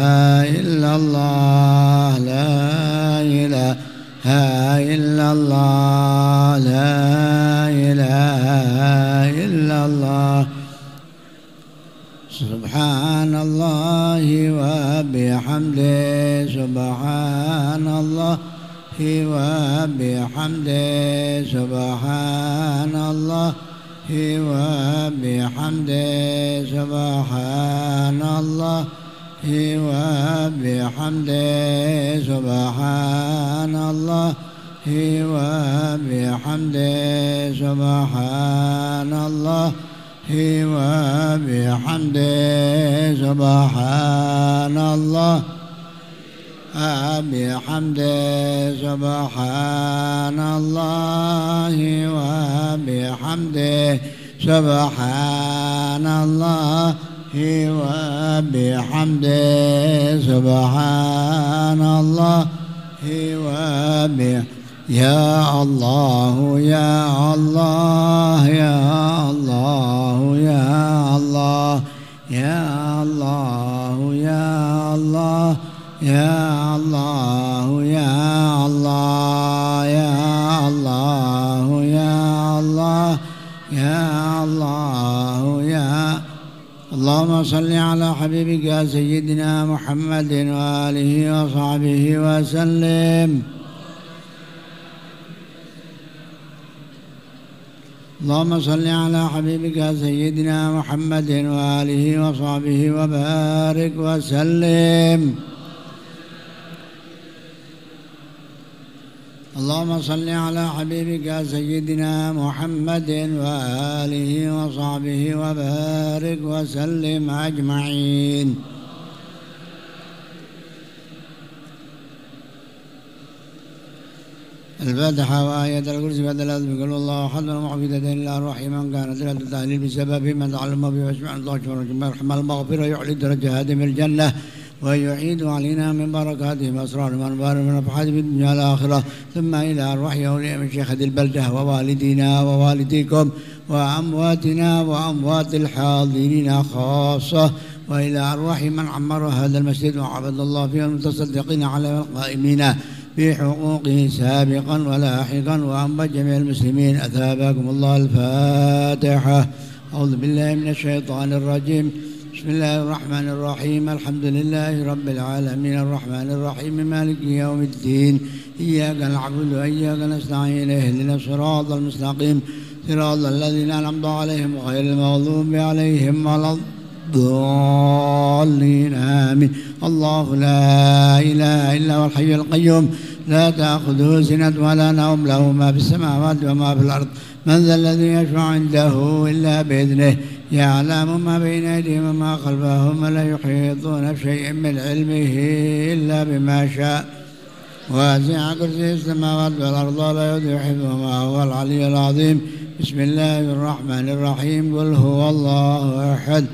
إلا الله لا إله إلا الله لا إله إلا الله سبحان الله وبحمده سبحان الله وبحمده سبحان الله وبحمده سبحان الله وبحمده سبحان الله وبحمده سبحان الله وبحمده سبحان الله بحمده سبحان الله وبحمده سبحان الله وبحمده سبحان الله يا الله يا الله يا الله يا الله يا الله يا الله يا الله يا الله يا الله يا الله يا الله يا اللهم صل على حبيبك سيدنا محمد وآله وصحبه وسلم. اللهم صل على حبيبك سيدنا محمد وآله وصحبه وبارك وسلم. اللهم صل على حبيبك سيدنا محمد وآله وصحبه وبارك وسلم أجمعين. الفاتحة وآية الكرسي بعد الأذن قال الله أحد المعبودين إلا الرحيم من كانت لا التهليل بسبب من تعلم به واسمع الله يرحم المغفرة يعلي درجة هذه من الجنة ويعيد علينا من بركاته وأسرار من بارك من نفحات في الدنيا الآخرة ثم إلى أرواح أولياء من شيخ البلدة ووالدينا ووالديكم وأمواتنا وأموات الحاضرين خاصة وإلى أرواح من عمر هذا المسجد وعبد الله فيه المتصدقين على القائمين بحقوقه سابقا ولاحقا وأنبى جميع المسلمين. أثابكم الله. الفاتحة. أعوذ بالله من الشيطان الرجيم. بسم الله الرحمن الرحيم. الحمد لله رب العالمين الرحمن الرحيم مالك يوم الدين إياك نعبد وإياك نستعين اهدنا الصراط المستقيم صراط الذين أنعمت عليهم غير المغضوب عليهم ولا الضالين آمين. الله لا إله إلا هو الحي القيوم لا تأخذه سنة ولا نوم له ما في السماوات وما في الأرض من ذا الذي يشفع عنده إلا بإذنه يعلم ما بين أيديهم وما خلفهم ولا يحيطون بشيء من علمه إلا بما شاء واسع كرسي السماوات والأرض لا يؤوده حفظهما وهو العلي العظيم. بسم الله الرحمن الرحيم. قل هو الله أحد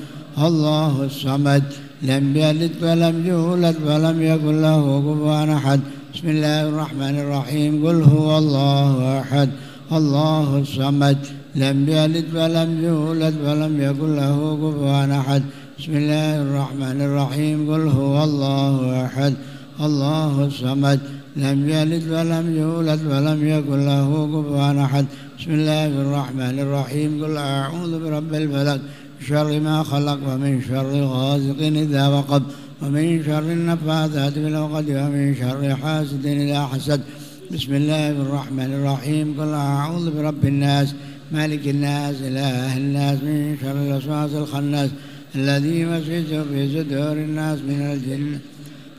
الله الصمد لم يلد ولم يولد ولم يكن له كفوا أحد. بسم الله الرحمن الرحيم. قل هو الله أحد الله الصمد لم يلد ولم يولد ولم يكن له كفوا أحد. بسم الله الرحمن الرحيم. قل هو الله أحد الله الصمد لم يلد ولم يولد ولم يكن له كفوا أحد. بسم الله الرحمن الرحيم. قل أعوذ برب الفلق شر ما خلق ومن شر غاسق إذا وقب ومن شر النفاثات في العقد ومن شر حاسد إذا حسد. بسم الله الرحمن الرحيم. قل أعوذ برب الناس مالك الناس إله الناس من شر الوسواس الخناس الذي يوسوس في صدور الناس من الجنة.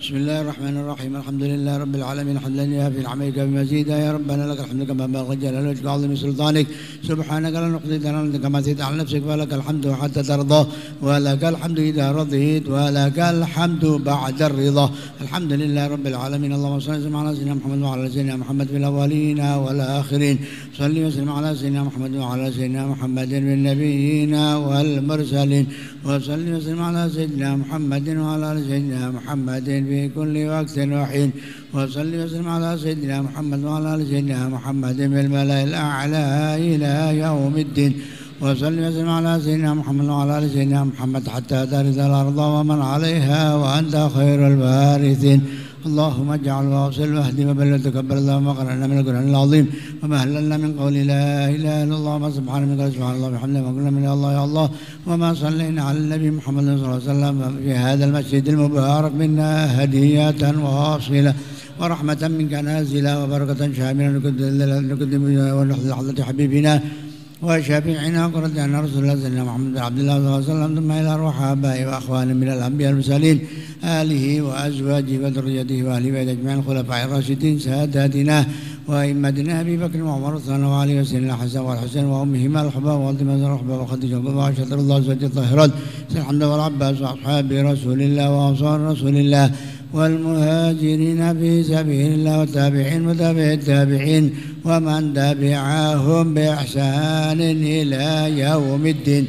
بسم الله الرحمن الرحيم. الحمد لله رب العالمين حمدا يوافي نعمك بمزيدا يا ربنا لك الحمد كما بلغ جلال وجهك وعظيم سلطانك سبحانك لا نحصي ثناء كما أثنيت على نفسك ولك الحمد حتى ترضى ولك الحمد إذا رضيت ولك الحمد بعد الرضا. الحمد لله رب العالمين. اللهم صل وسلم على سيدنا محمد وعلى سيدنا محمد في الأولين والآخرين. صل وسلم على سيدنا محمد وعلى سيدنا محمد بالنبيين والمرسلين وصل وسلم على سيدنا محمد وعلى سيدنا محمد في كل وقت وحين وصل وسلم على سيدنا محمد وعلى سيدنا محمد بالملأ الأعلى إلى يوم الدين وصل وسلم على سيدنا محمد وعلى سيدنا محمد حتى ترث الأرض ومن عليها وأنت خير الوارثين. اللهم اجعل واصل واهدي وبلغ تقبل اللهم اقرأنا من القرآن العظيم وما هللنا من قول لا إله إلا الله ما سبحان من قال سبحان الله بحمده ما قلنا من الله يا الله وما صلينا على النبي محمد صلى الله عليه وسلم في هذا المسجد المبارك منا هدية واصلة ورحمة منك نازلة وبركة شاملة نقدم ونحضر حضرة حبيبنا وشفيعنا وقرة أن رسول الله سيدنا محمد بن عبد الله صلى الله عليه وسلم ثم إلى أرواح آبائه وأخوانه من الأنبياء المرسلين آله وأزواجه وذريته وأهل بيته أجمعين الخلفاء الراشدين ساداتنا وأئمتنا أبي بكر وعمر وعثمان وعلي وسيدنا الحسن والحسين وأمهما الحباب وفاطمة الرحباب وخديجة وعائشة رضي الله عنها الطاهرات سيدنا الحمد والعباس وأصحاب رسول الله وأنصار رسول الله والمهاجرين في سبيل الله والتابعين وتابع التابعين ومن تبعهم بإحسان إلى يوم الدين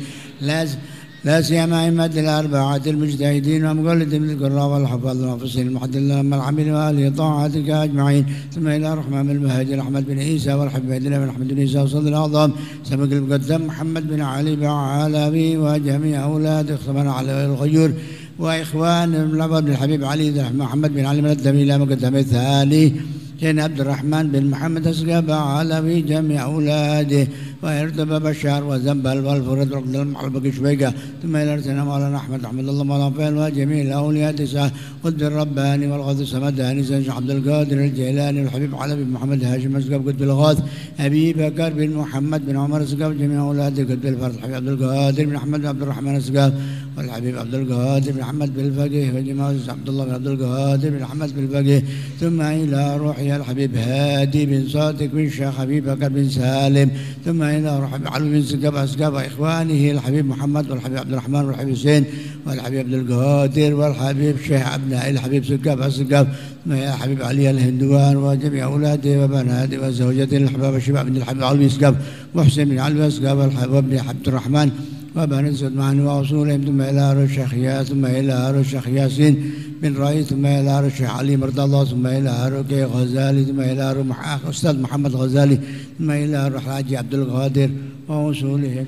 لا سيما أئمة الأربعة المجتهدين ومقلدين من القراء والحفاظ والمحفظين المحدثين لما العمل وآله طاعتك أجمعين ثم إلى الرحمن بن المهاجر أحمد بن عيسى والحبيب عبد الله بن أحمد بن عيسى وصدر الأعظم سبق المقدم محمد بن علي بعلوي وجميع أولاده صبرنا على الغيور وإخوان العبد بن الحبيب علي محمد بن علي من الدمي إلى مقدم الثاني سيدنا عبد الرحمن بن محمد أسقاب علوي جميع أولاده ويرتبى بشار وزنبل والفرد وقد المعلبك شويقة ثم إلى رسلنا مولانا أحمد رحمة الله مولانا فين وجميع الأولياء تسعة قد الرباني والغوث السمداني سيدنا عبد القادر الجيلاني والحبيب علوي بن محمد هاشم أسقاب قد الغوث أبي بكر بن محمد بن عمر أسقاب جميع أولاده قد الفرد الحبيب عبد القادر بن أحمد بن عبد الرحمن أسقاب والحبيب عبد القادر بن محمد بالفقيه وجماعة عبد الله بن عبد القادر بن محمد بالفقيه ثم إلى روحي الحبيب هادي بن صادق بن الشيخ أبي بكر بن سالم ثم إلى روح علوي بن سقاب أسقاب إخوانه الحبيب محمد والحبيب عبد الرحمن والحبيب حسين والحبيب عبد القادر والحبيب شيخ أبناء الحبيب سقاب أسقاب ثم إلى الحبيب علي الهندوان وجميع أولاده وبناته وزوجته الأحباب الشباب بن الحبيب علوي أسقاب وحسين بن علوي أسقاب وابن عبد الرحمن وبني سلمان وأصولهم ثم إلى الشيخ ياس ثم إلى الشيخ ياسين بن رئيس ثم إلى الشيخ علي مرضى الله ثم إلى رقي غزالي ثم إلى أستاذ محمد غزالي ثم إلى الحاج عبد القادر وأصولهم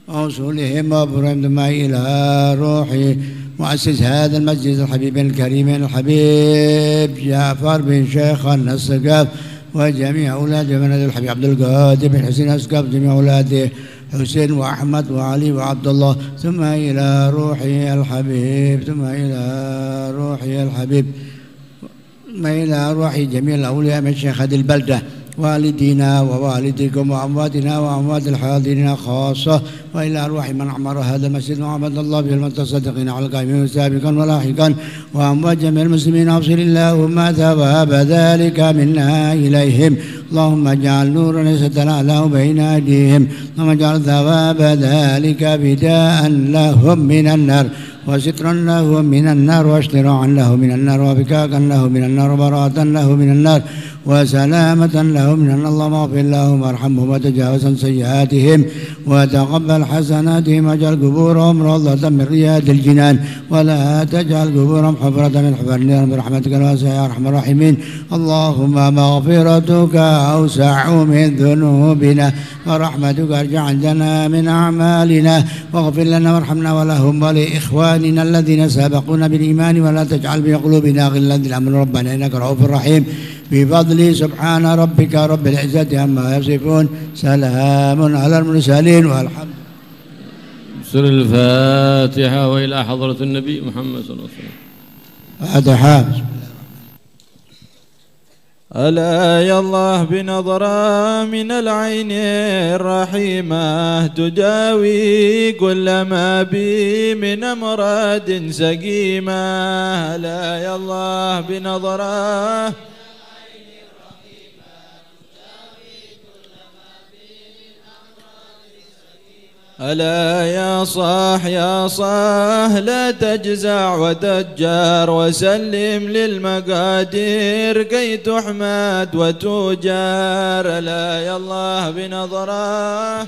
وأبراهيم ثم إلى روحي مؤسس هذا المسجد الحبيب الكريم الحبيب جعفر بن شيخ النسقاف وجميع أولاده من الحبيب عبد القادر بن حسين أسقاف جميع أولاده حسين وأحمد وعلي وعبد الله ثم إلى روحي الحبيب ثم إلى روحي الحبيب ثم إلى روحي جميع الأولياء من شيخ هذه البلدة والدينا ووالديكم وأمواتنا وأموات الحاضرين خاصة وإلى أرواح من عمر هذا المسجد وعبد الله به المتصدقين على القائمين سابقا ولاحقا وأموات جميع المسلمين أوصل اللهم ثواب ذلك منا إليهم اللهم اجعل نورا يستر له بين أيديهم اللهم اجعل ثواب ذلك بداء لهم من النار وسترا له من النار واشتراعا له من النار وفكاكا له من النار وبراءة له من النار وسلامة لهم من أن اللهم اغفر لهم وارحمهم وتجاوز عن سيئاتهم وتقبل حسناتهم واجعل قبورهم روضة من رياض الجنان ولا تجعل قبورهم حفرة من حفر النار برحمتك الواسعة يا أرحم الراحمين اللهم مغفرتك أوسع من ذنوبنا ورحمتك أرجع عندنا من أعمالنا واغفر لنا وارحمنا ولهم ولإخواننا الذين سبقونا بالإيمان ولا تجعل في قلوبنا غلا للأمر ربنا إنك رؤوف رحيم بفضل سبحان ربك رب العزة عما يصفون سلام على المرسلين والحمد سر الفاتحة وإلى حضرة النبي محمد صلى الله عليه وسلم فاتحة ألا يا الله بنظرة من العين الرحيمة تداوي كل ما بي من أمراض سقيمة ألا يا الله بنظرة ألا يا صاح لا تجزع وتجار وسلم للمقادير كي تحمد وتجار ألا يا الله بنظره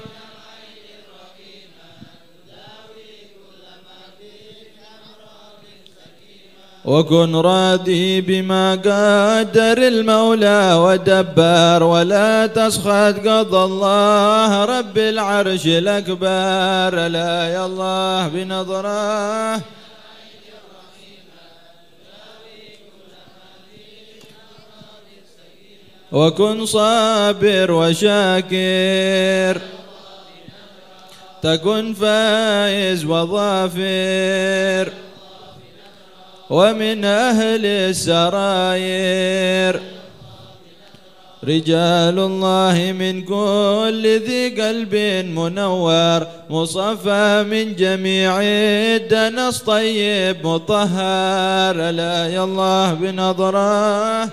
وكن راضي بما قدر المولى ودبر ولا تسخط قضى الله رب العرش الأكبر لا يا الله بنظره وكن صابر وشاكر تكن فائز وظافر ومن أهل السراير رجال الله من كل ذي قلب منور مصفى من جميع الدنس طيب مطهر لا يا الله بنظره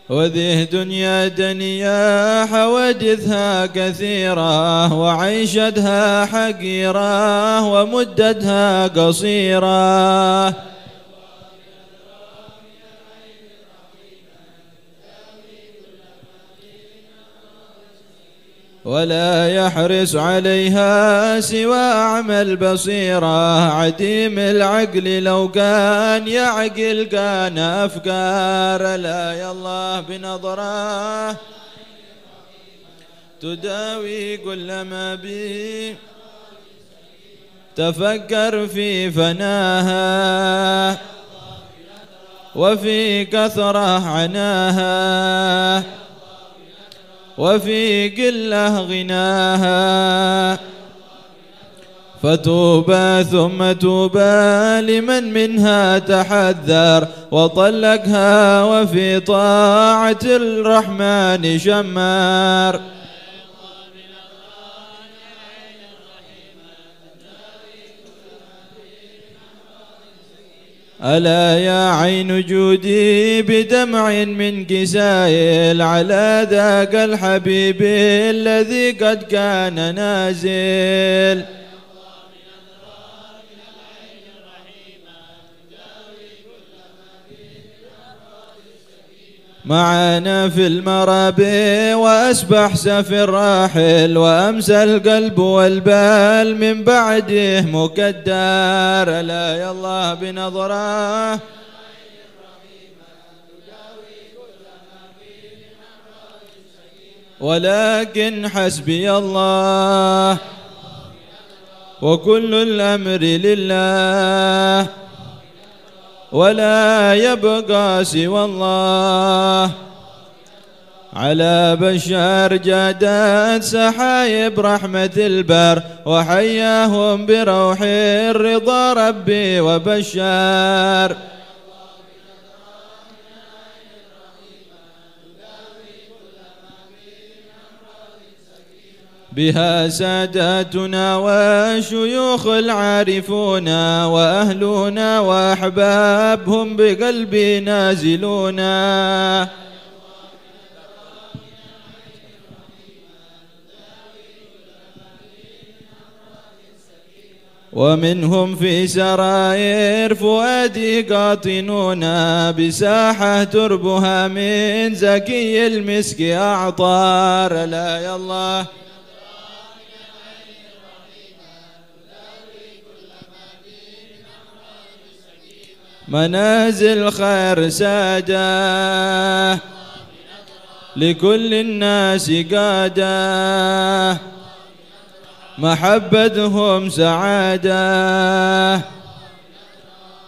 وذه دنيا دنيا حوادثها كثيرة وعيشتها حقيرة ومدتها قصيرة ولا يحرص عليها سوى أعمى البصيرة عديم العقل لو كان يعقل كان أفكار لا يا الله بنظره تداوي كل ما به تفكر في فناها وفي كثرة عناها وفي قلة غناها فتوبى ثم توبى لمن منها تحذر وطلقها وفي طاعة الرحمن شمار ألا يا عين جودي بدمع من كسائل على ذاك الحبيب الذي قد كان نازل معانا في المرابي وأسبح سفر راحل وأمسى القلب والبال من بعده مكدر لا يا الله بنظره ولكن حسبي الله وكل الأمر لله ولا يبقى سوى الله على بشار جادت سحايب رحمة البر وحياهم بروح الرضا ربي وبشار بها ساداتنا والشيوخ العارفون وأهلنا وأحبابهم بقلبي نازلون ومنهم في سراير فؤادي قاطنون بساحة تربها من زكي المسك أعطار لا يا الله منازل خير سادة لكل الناس قادة محبتهم سعادة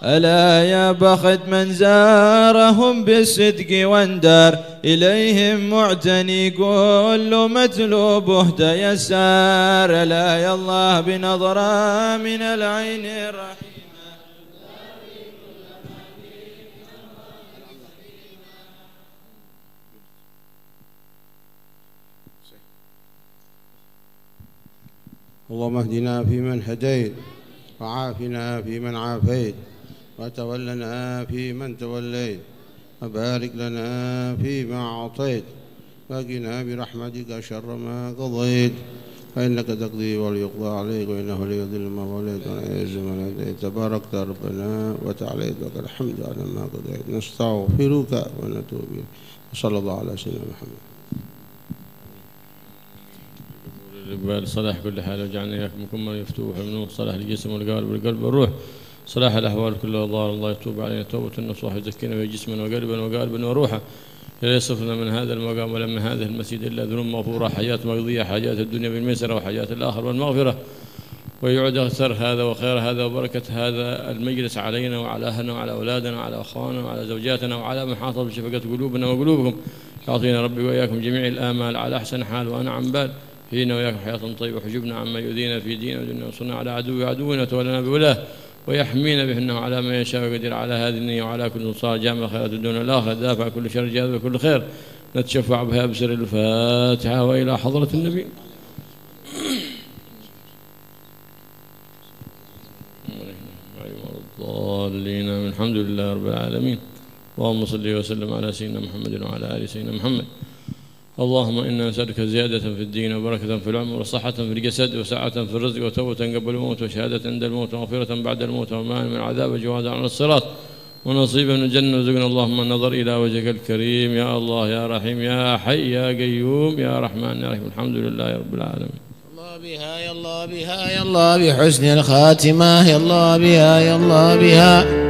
ألا يا بخت من زارهم بالصدق واندر إليهم معتني كل مطلوبه تيسر لا يا الله بنظرة من العين الرحيم اللهم اهدنا فيمن هديت وعافنا فيمن عافيت وتولنا فيمن توليت وبارك لنا فيما أعطيت وقنا برحمتك شر ما قضيت فإنك تقضي ويقضى عليك وإنه ليذل ما وليت ويعز من هديت تباركت ربنا وتعاليت لك الحمد على ما قضيت نستغفرك ونتوب إليك وصلى الله على سيدنا محمد. صلاح كل حال وجعلنا إياكم منكم من يفتوح منه صلاح الجسم والقلب والقلب والروح صلاح الأحوال كلها ضار الله يتوب علينا توبة النصوح يزكينا في جسمنا وقلبا وروحا لا يصرفنا من هذا المقام ولا من هذا المسجد إلا ذنوب مغفورة حياة مقضية حياة الدنيا بالميسرة وحياة الآخر والمغفرة ويعود أكثر هذا وخير هذا وبركة هذا المجلس علينا وعلى أهلنا وعلى أولادنا وعلى أخواننا وعلى زوجاتنا وعلى من حاط بشفقة قلوبنا وقلوبكم يعطينا ربي وإياكم جميع الآمال على أحسن حال وأنعم بال فينا وإياكم حياة طيبة وحجبنا عما يؤذينا في ديننا ودنيا وانصرنا على عدونا وتولنا بولاه ويحمينا بأنه على ما يشاء ويقدر على هذه النية وعلى كل صالح جامع خيرات الدنيا والآخرة دافع كل شر جاذب كل خير نتشفع بها بسر الفاتحة وإلى حضرة النبي. الضالين الحمد لله رب العالمين. اللهم صل وسلم على سيدنا محمد وعلى آل سيدنا محمد. اللهم إنا نسألك زيادة في الدين وبركة في العمر وصحة في الجسد وسعة في الرزق وتوبة قبل الموت وشهادة عند الموت ومغفرة بعد الموت وأمان من العذاب وجوادا على الصراط ونصيبا من الجنة وزقنا اللهم النظر إلى وجهك الكريم يا الله يا رحيم يا حي يا قيوم يا رحمن يا رحيم. الحمد لله رب العالمين. الله بها يا الله بها يا الله بحسن الخاتمة يا الله بها يا الله بها